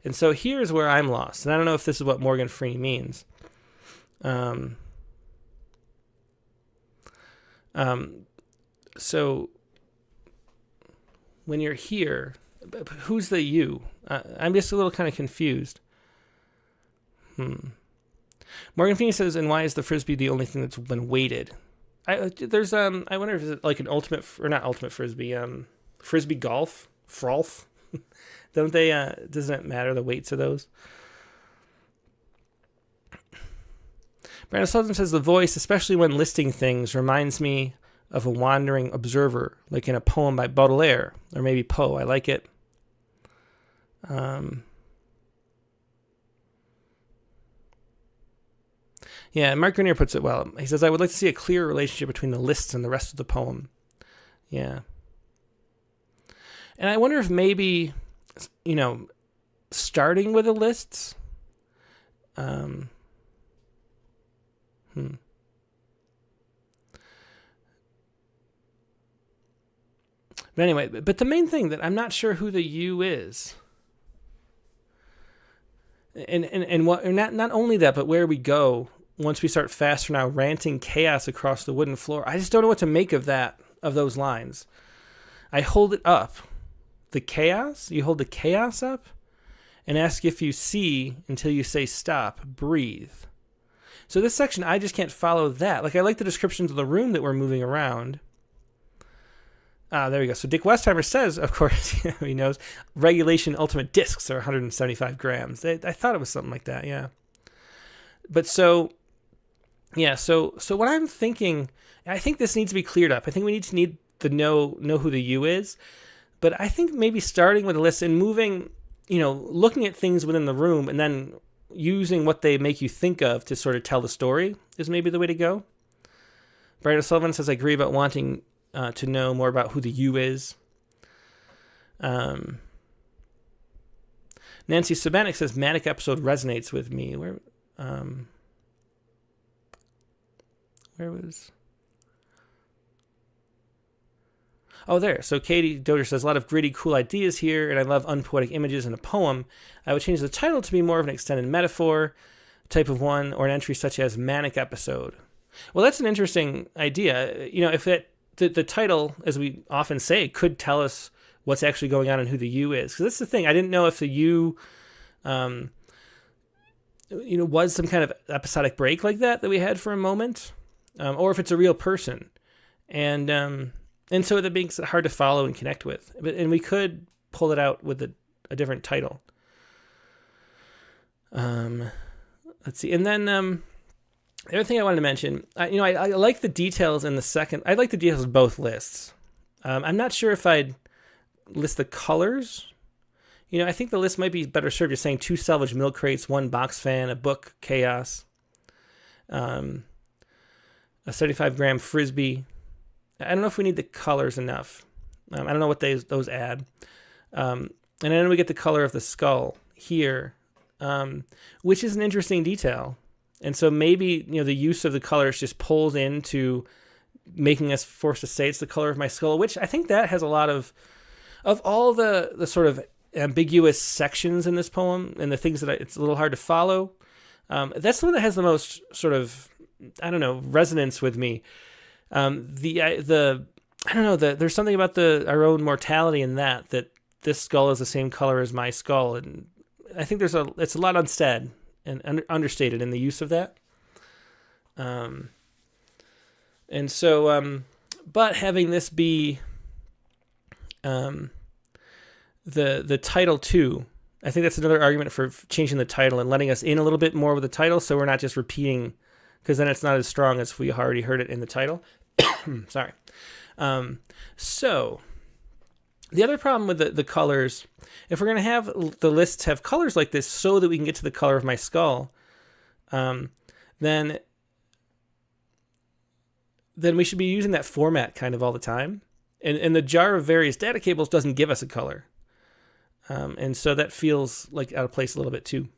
And so here's where I'm lost. And I don't know if this is what Morgan Freeney means. So when you're here, who's the you? I'm just a little kind of confused. Morgan Freeney says, and why is the Frisbee the only thing that's been weighted? I wonder if it's like an ultimate, or not ultimate Frisbee, Frisbee golf, frolf. Don't they, doesn't it matter the weights of those? Brandon Sullivan says, the voice, especially when listing things, reminds me of a wandering observer, like in a poem by Baudelaire, or maybe Poe. I like it. Yeah, Mark Grenier puts it well. He says, I would like to see a clear relationship between the lists and the rest of the poem. Yeah. And I wonder if maybe, starting with the lists, But anyway, but the main thing that I'm not sure who the you is. And what, not only that, but where we go once we start faster now, ranting chaos across the wooden floor. I just don't know what to make of those lines. I hold it up. The chaos? You hold the chaos up and ask if you see until you say stop, breathe. So this section, I just can't follow that. Like, I like the descriptions of the room that we're moving around. There we go. So Dick Westheimer says, of course, he knows, regulation ultimate discs are 175 grams. I thought it was something like that, yeah. But so what I'm thinking, I think this needs to be cleared up. I think we need to know who the you is. But I think maybe starting with a list and moving, looking at things within the room and then using what they make you think of to sort of tell the story is maybe the way to go. Brandon Sullivan says, I agree about wanting to know more about who the you is. Nancy Sabanek says, manic episode resonates with me. Where was... Oh, there. So Katie Doder says, a lot of gritty, cool ideas here, and I love unpoetic images in a poem. I would change the title to be more of an extended metaphor type of one, or an entry such as manic episode. Well, that's an interesting idea. You know, if the title, as we often say, could tell us what's actually going on and who the you is. Because that's the thing. I didn't know if the you, was some kind of episodic break like that we had for a moment, or if it's a real person. And so that makes it hard to follow and connect with. And we could pull it out with a different title. Let's see. And then the other thing I wanted to mention, I like the details in the second. I like the details of both lists. I'm not sure if I'd list the colors. I think the list might be better served just saying 2 salvage milk crates, 1 box fan, a book, chaos, a 75-gram Frisbee. I don't know if we need the colors enough. I don't know what those add. And then we get the color of the skull here, which is an interesting detail. And so maybe, the use of the colors just pulls into making us forced to say it's the color of my skull, which I think that has a lot of all the sort of ambiguous sections in this poem and the things that it's a little hard to follow. That's the one that has the most sort of, resonance with me. There's something about our own mortality in that this skull is the same color as my skull. And I think it's a lot unsaid and understated in the use of that. And so, but having this be, the title too, I think that's another argument for changing the title and letting us in a little bit more with the title. So we're not just repeating, because then it's not as strong as we already heard it in the title. Sorry. So the other problem with the colors, if we're going to have the lists have colors like this so that we can get to the color of my skull, then we should be using that format kind of all the time. And the jar of various data cables doesn't give us a color. And so that feels like out of place a little bit too.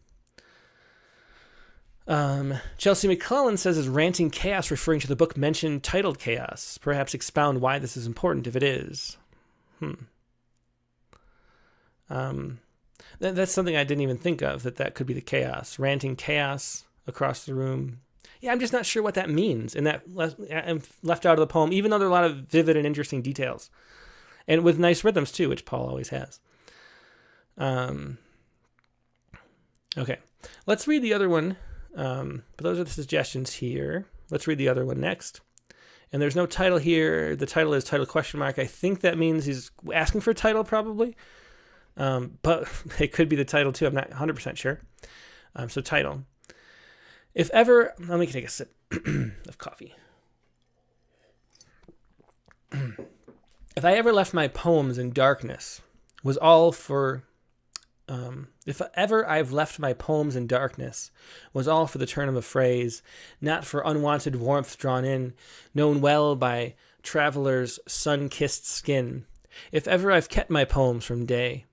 Chelsea McClellan says, is ranting chaos referring to the book mentioned titled Chaos? Perhaps expound why this is important if it is. That's something I didn't even think of, that could be the chaos. Ranting chaos across the room. Yeah, I'm just not sure what that means. And that I'm left out of the poem, even though there are a lot of vivid and interesting details. And with nice rhythms too, which Paul always has. Okay, let's read the other one. But those are the suggestions here. Let's read the other one next. And there's no title here. The title is title ? I think that means he's asking for a title probably. But it could be the title too. I'm not 100% sure. So title. If ever, let me take a sip of coffee. If I ever left my poems in darkness, was all for... if ever I've left my poems in darkness, was all for the turn of a phrase, not for unwanted warmth drawn in, known well by travelers' sun-kissed skin. If ever I've kept my poems from day,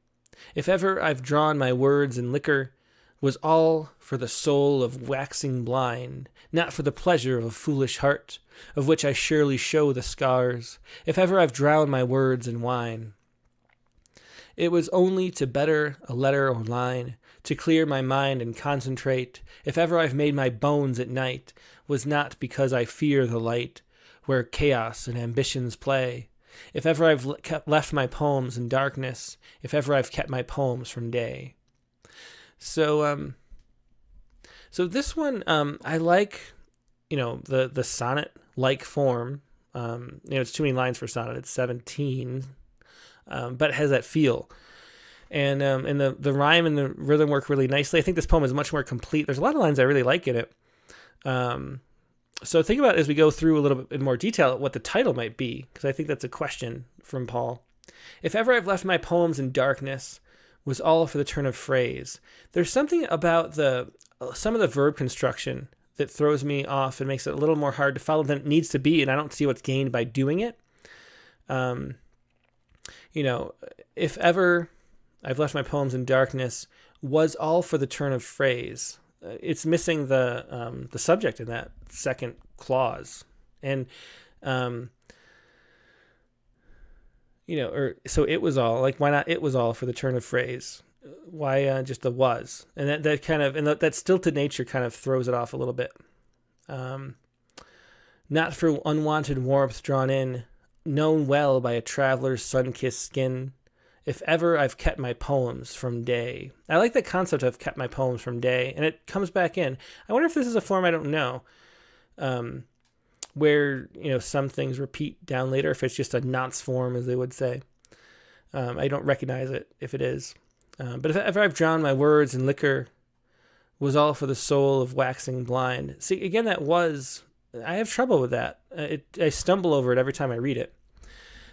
if ever I've drawn my words in liquor, was all for the soul of waxing blind, not for the pleasure of a foolish heart, of which I surely show the scars, if ever I've drowned my words in wine. It was only to better a letter or line, to clear my mind and concentrate. If ever I've made my bones at night, was not because I fear the light, where chaos and ambitions play. If ever I've left my poems in darkness, if ever I've kept my poems from day. So this one, I like, the sonnet-like form. It's too many lines for sonnet. It's 17. But it has that feel. And the rhyme and the rhythm work really nicely. I think this poem is much more complete. There's a lot of lines I really like in it. So think about it as we go through a little bit in more detail what the title might be, because I think that's a question from Paul. If ever I've left my poems in darkness, was all for the turn of phrase. There's something about some of the verb construction that throws me off and makes it a little more hard to follow than it needs to be, and I don't see what's gained by doing it. If ever I've left my poems in darkness was all for the turn of phrase. It's missing the subject in that second clause. And, so it was all, like, why not it was all for the turn of phrase? Why just the was? And that kind of, and that stilted nature kind of throws it off a little bit. Not for unwanted warmth drawn in, known well by a traveler's sun-kissed skin, if ever I've kept my poems from day. I like the concept of kept my poems from day, and it comes back in. I wonder if this is a form I don't know, where, some things repeat down later, if it's just a nonce form, as they would say. I don't recognize it if it is. But if ever I've drowned my words in liquor, was all for the soul of waxing blind. See, again, I have trouble with that. I stumble over it every time I read it.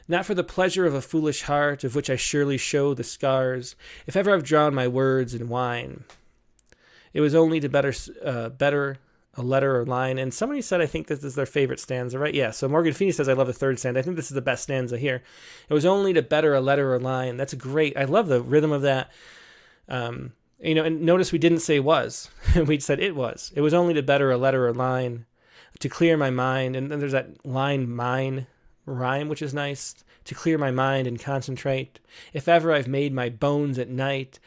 Not for the pleasure of a foolish heart, of which I surely show the scars, if ever I've drowned my words in wine. It was only to better a letter or line. And somebody said, I think this is their favorite stanza, right? Yeah, so Morgan Feeney says, I love the third stanza. I think this is the best stanza here. It was only to better a letter or line. That's great. I love the rhythm of that. And notice we didn't say was. We said it was. It was only to better a letter or line, to clear my mind. And then there's that line, mine, rhyme, which is nice. To clear my mind and concentrate. If ever I've made my bones at night,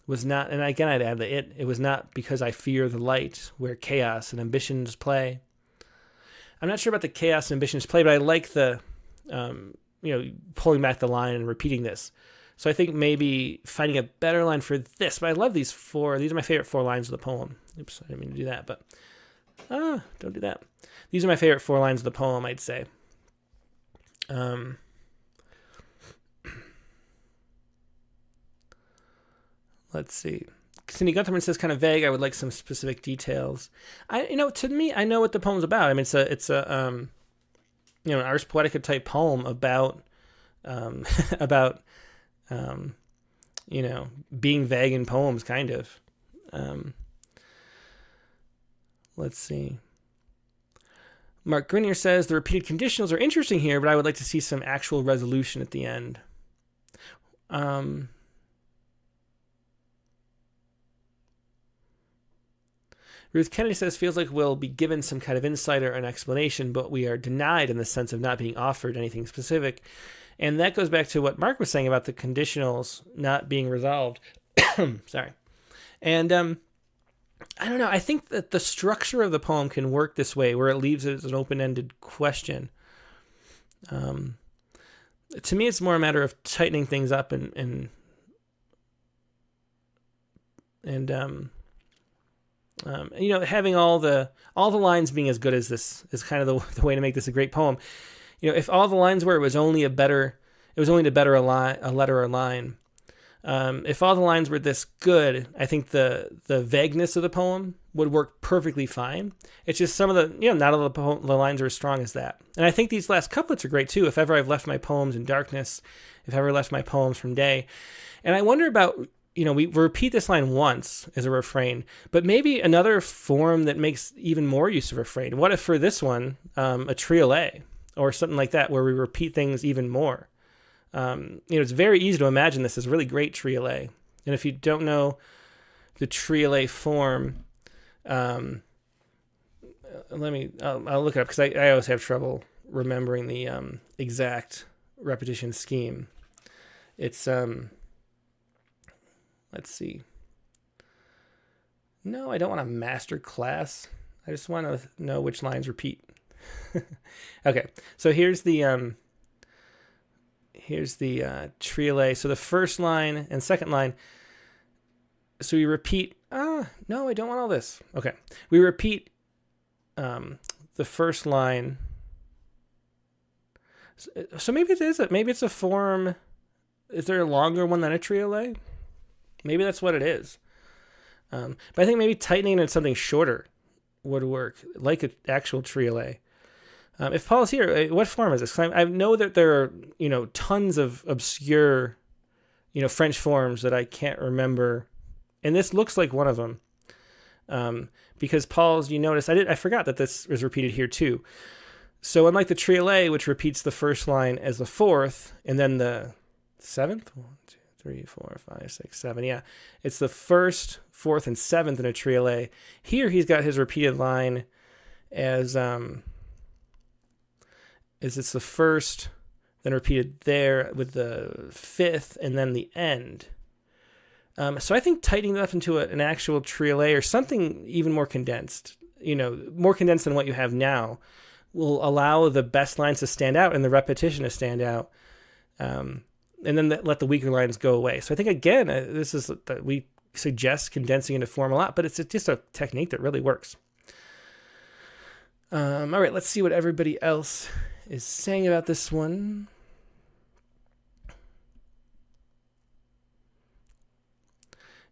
was not, and again I'd add that it was not because I fear the light, where chaos and ambitions play. I'm not sure about the chaos and ambitions play, but I like the, pulling back the line and repeating this. So I think maybe finding a better line for this, but I love these four. These are my favorite 4 lines of the poem. Oops, I didn't mean to do that, but don't do that. These are my favorite 4 lines of the poem, I'd say. Let's see. Cindy Gunterman says kind of vague. I would like some specific details. To me, I know what the poem's about. I mean, it's a an Ars Poetica type poem about being vague in poems, kind of. Let's see. Mark Grenier says the repeated conditionals are interesting here, but I would like to see some actual resolution at the end. Ruth Kennedy says, feels like we'll be given some kind of insight or an explanation, but we are denied in the sense of not being offered anything specific. And that goes back to what Mark was saying about the conditionals not being resolved. Sorry. And I don't know. I think that the structure of the poem can work this way, where it leaves it as an open-ended question. To me, it's more a matter of tightening things up and having all the lines being as good as this is kind of the way to make this a great poem. If all the lines were, it was only to better a letter or line. If all the lines were this good, I think the vagueness of the poem would work perfectly fine. It's just some of the, not all the lines are as strong as that. And I think these last couplets are great too. If ever I've left my poems in darkness, if ever left my poems from day. And I wonder about, we repeat this line once as a refrain, but maybe another form that makes even more use of refrain. What if for this one, a triolet or something like that, where we repeat things even more? It's very easy to imagine this as a really great triolet. And if you don't know the triolet form, I'll look it up, because I always have trouble remembering the exact repetition scheme. It's let's see. No, I don't want a master class. I just want to know which lines repeat. Okay, so here's the triolet. So the first line and second line. So we repeat. No, I don't want all this. Okay, we repeat the first line. So maybe it is. Maybe it's a form. Is there a longer one than a triolet? Maybe that's what it is. But I think maybe tightening it to something shorter would work, like an actual triolet. If Paul's here, what form is this? I know that there are, tons of obscure, French forms that I can't remember. And this looks like one of them. Because Paul's, you notice, I forgot that this was repeated here too. So unlike the triolet, which repeats the first line as the fourth, and then the seventh, 1, 2, 3, 4, 5, 6, 7. Yeah, it's the first, fourth, and seventh in a triolet. Here he's got his repeated line as it's the first, then repeated there with the fifth, and then the end. So I think tightening it up into an actual triolet or something even more condensed, more condensed than what you have now, will allow the best lines to stand out and the repetition to stand out. And then let the weaker lines go away. So I think, again, this is that we suggest condensing into form a lot, but it's just a technique that really works. All right, let's see what everybody else is saying about this one.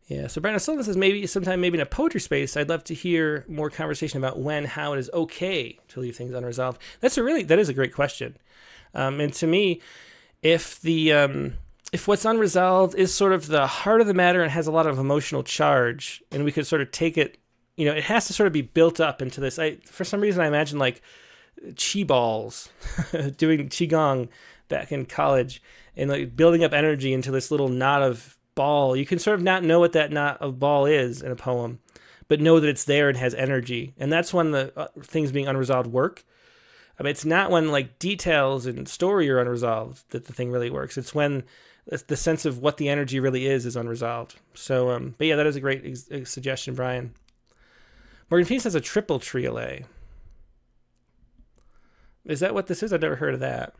Yeah, so Brandon Sullivan says maybe in a poetry space, I'd love to hear more conversation about when, how it is okay to leave things unresolved. That is a great question. And to me, if what's unresolved is sort of the heart of the matter and has a lot of emotional charge, and we could sort of take it, it has to sort of be built up into this. For some reason, I imagine like chi balls, doing qigong back in college, and like building up energy into this little knot of ball. You can sort of not know what that knot of ball is in a poem, but know that it's there and has energy. And that's when the things being unresolved work. I mean, it's not when like details and story are unresolved that the thing really works. It's when the sense of what the energy really is unresolved. So, but yeah, that is a great suggestion, Brian. Morgan Phoenix has a triple triolet. Is that what this is? I've never heard of that.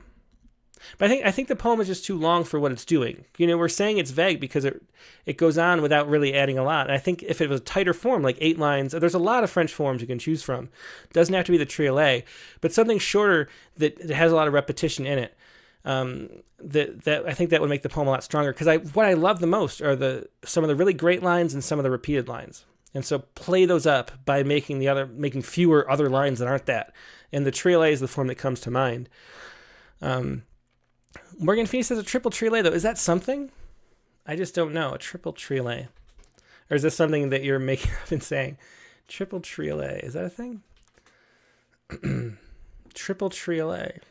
But I think the poem is just too long for what it's doing. We're saying it's vague because it goes on without really adding a lot. And I think if it was a tighter form, like 8 lines, there's a lot of French forms you can choose from. It doesn't have to be the triolet, but something shorter that has a lot of repetition in it. That I think that would make the poem a lot stronger. Because what I love the most are some of the really great lines and some of the repeated lines. And so play those up by making fewer other lines that aren't that. And the triolet is the form that comes to mind. Morgan Phoenix has a triple triolet, though. Is that something? I just don't know. A triple triolet. Or is this something that you're making up and saying? Triple triolet. Is that a thing? Triple triolet.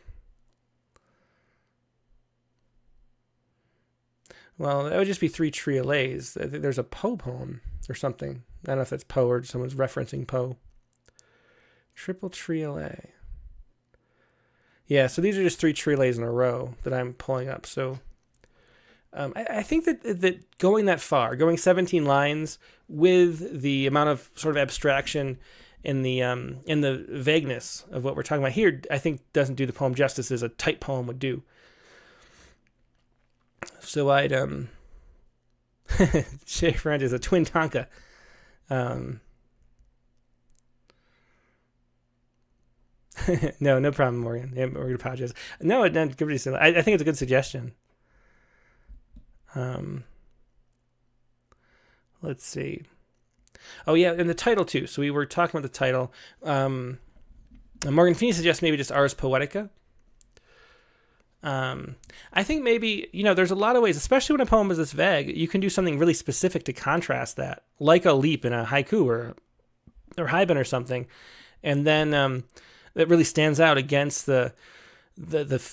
Well, that would just be 3 triolets. I think there's a Poe poem or something. I don't know if that's Poe or someone's referencing Poe. Triple triolet. Yeah, so these are just 3 triolets in a row that I'm pulling up. So I think that going that far, going 17 lines with the amount of sort of abstraction in the vagueness of what we're talking about here, I think doesn't do the poem justice as a tight poem would do. So I'd Shay Friend is a twin Tonka. No problem, Morgan. Yeah, we're gonna apologize. No, I think it's a good suggestion. Let's see. Oh yeah, and the title too. So we were talking about the title. Morgan Phoenix suggests maybe just Ars Poetica. I think maybe, there's a lot of ways, especially when a poem is this vague, you can do something really specific to contrast that, like a leap in a haiku or haibun or something, and then that really stands out against the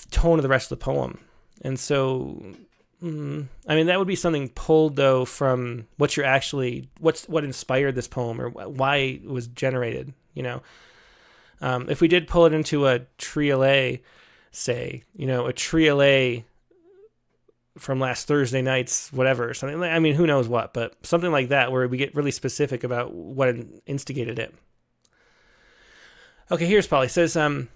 tone of the rest of the poem. And so, that would be something pulled though from what inspired this poem or why it was generated. If we did pull it into a triolet, say, a triolet from last Thursday night's whatever, something like, who knows what, but something like that where we get really specific about what instigated it. Okay, here's Polly. It says, so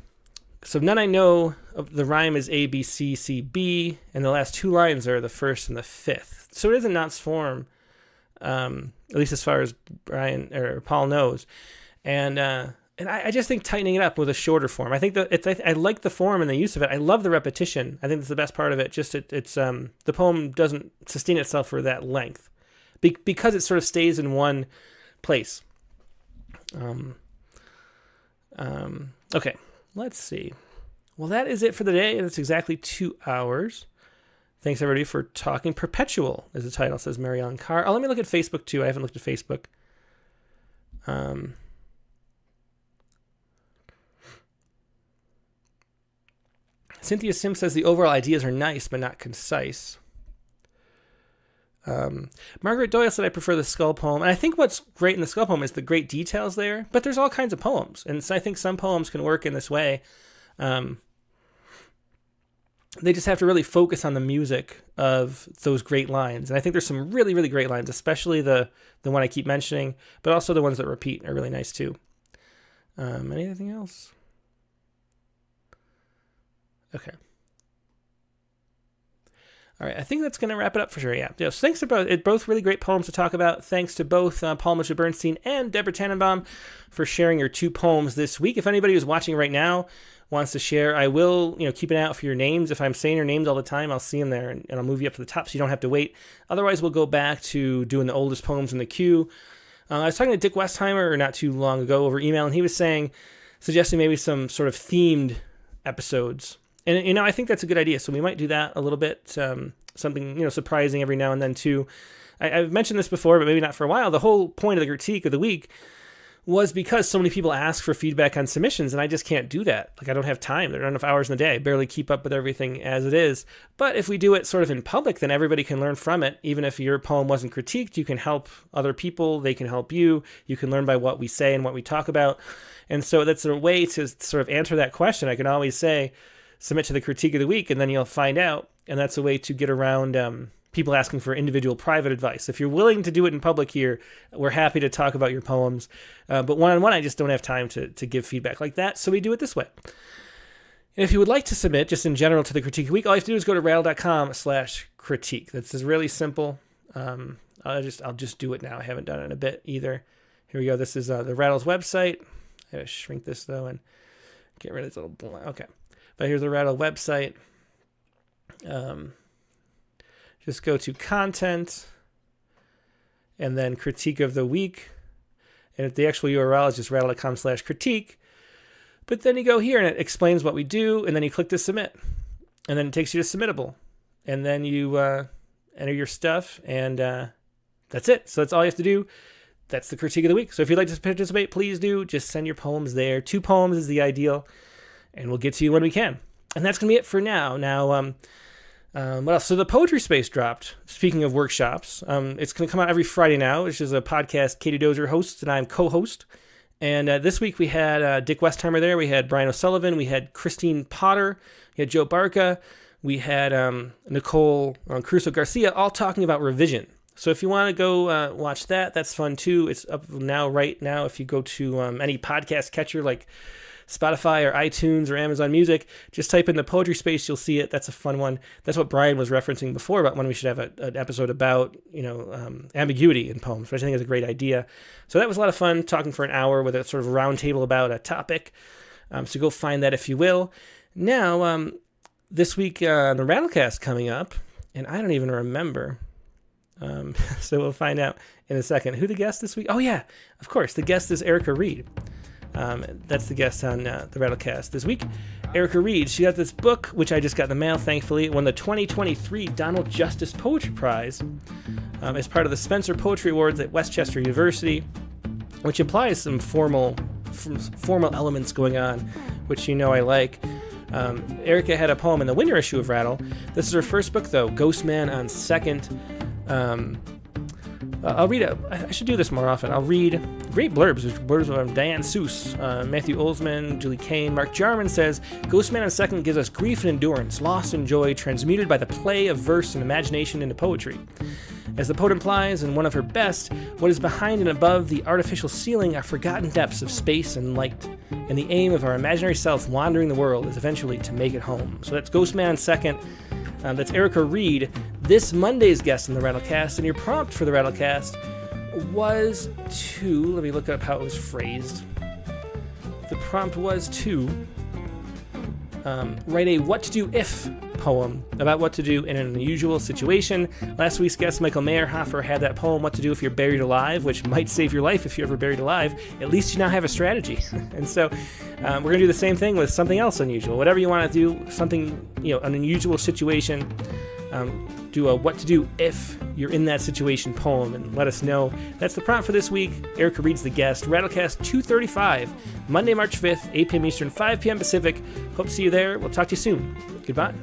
none I know of the rhyme is A, B, C, C, B, and the last 2 lines are the first and the fifth. So it is a knots form, at least as far as Brian or Paul knows. And I just think tightening it up with a shorter form. I think that I like the form and the use of it. I love the repetition. I think that's the best part of it. Just it's the poem doesn't sustain itself for that length because it sort of stays in one place. Okay, let's see. Well, that is it for the day. That's exactly 2 hours. Thanks, everybody, for talking. Perpetual is the title, says Mary Ellen Carr. Oh, let me look at Facebook, too. I haven't looked at Facebook. Cynthia Sim says the overall ideas are nice, but not concise. Margaret Doyle said, I prefer the skull poem. And I think what's great in the skull poem is the great details there, but there's all kinds of poems. And so I think some poems can work in this way. They just have to really focus on the music of those great lines. And I think there's some really, really great lines, especially the one I keep mentioning, but also the ones that repeat are really nice too. Anything else? Okay. All right, I think that's going to wrap it up for sure. Yeah. So thanks to both really great poems to talk about. Thanks to both Paul Mitchell Bernstein and Deborah Tannenbaum for sharing your 2 poems this week. If anybody who's watching right now wants to share, I will, keep an eye out for your names. If I'm saying your names all the time, I'll see them there and I'll move you up to the top so you don't have to wait. Otherwise, we'll go back to doing the oldest poems in the queue. I was talking to Dick Westheimer not too long ago over email, and he was suggesting maybe some sort of themed episodes. And, I think that's a good idea. So we might do that a little bit, something, surprising every now and then too. I've mentioned this before, but maybe not for a while. The whole point of the critique of the week was because so many people ask for feedback on submissions, and I just can't do that. I don't have time. There are not enough hours in the day. I barely keep up with everything as it is. But if we do it sort of in public, then everybody can learn from it. Even if your poem wasn't critiqued, you can help other people. They can help you. You can learn by what we say and what we talk about. And so that's a way to sort of answer that question. I can always say, submit to the critique of the week, and then you'll find out. And that's a way to get around people asking for individual private advice. If you're willing to do it in public here, we're happy to talk about your poems. But one-on-one, I just don't have time to give feedback like that, so we do it this way. And if you would like to submit, just in general, to the Critique of the Week, all you have to do is go to rattle.com/critique. That's really simple. I'll just do it now. I haven't done it in a bit either. Here we go. This is the Rattle's website. I gotta shrink this, though, and get rid of this little blank. Okay. But here's the Rattle website. Just go to content and then critique of the week. And the actual URL is just rattle.com/critique. But then you go here and it explains what we do. And then you click to submit. And then it takes you to submittable. And then you enter your stuff. And that's it. So that's all you have to do. That's the critique of the week. So if you'd like to participate, please do. Just send your poems there. 2 poems is the ideal. And we'll get to you when we can. And that's going to be it for now. Now, what else? So the Poetry Space dropped. Speaking of workshops, it's going to come out every Friday now, which is a podcast Katie Dozier hosts, and I'm co-host. And this week we had Dick Westheimer there. We had Brian O'Sullivan. We had Christine Potter. We had Joe Barca. We had Nicole Crusoe Garcia, all talking about revision. So if you want to go watch that, that's fun too. It's up now, right now. If you go to any podcast catcher like Spotify or iTunes or Amazon Music, just type in the Poetry Space, you'll see it. That's a fun one. That's what Brian was referencing before about when we should have an episode about, ambiguity in poems, which I think is a great idea. So that was a lot of fun, talking for an hour with a sort of round table about a topic. So go find that if you will. Now, this week, the Rattlecast coming up, and I don't even remember. So we'll find out in a second who the guest this week. Oh yeah, of course. The guest is Erica Reed. That's the guest on the Rattlecast this week. Erica Reed, she got this book, which I just got in the mail, thankfully. It won the 2023 Donald Justice Poetry Prize as part of the Spencer Poetry Awards at Westchester University, which implies some formal elements going on, which I like. Erica had a poem in the winter issue of Rattle. This is her first book, though, Ghost Man on Second. I'll read it. I should do this more often. I'll read great blurbs. There's blurbs from Diane Seuss, Matthew Olsman, Julie Kane. Mark Jarman says, Ghost Man on Second gives us grief and endurance, loss and joy, transmuted by the play of verse and imagination into poetry. As the poet implies in one of her best, what is behind and above the artificial ceiling are forgotten depths of space and light, and the aim of our imaginary self wandering the world is eventually to make it home. So that's Ghost Man on Second. That's Erica Reed, this Monday's guest in the Rattlecast, and your prompt for the Rattlecast was to, let me look up how it was phrased. The prompt was to write a what to do if poem about what to do in an unusual situation. Last week's guest, Michael Meyerhofer, had that poem, What to Do If You're Buried Alive, which might save your life if you're ever buried alive. At least you now have a strategy. And so we're going to do the same thing with something else unusual. Whatever you want to do, something, an unusual situation, do a what to do if you're in that situation poem and let us know. That's the prompt for this week. Erica Reed's the guest. Rattlecast 235, Monday, March 5th, 8 p.m. Eastern, 5 p.m. Pacific. Hope to see you there. We'll talk to you soon. Goodbye.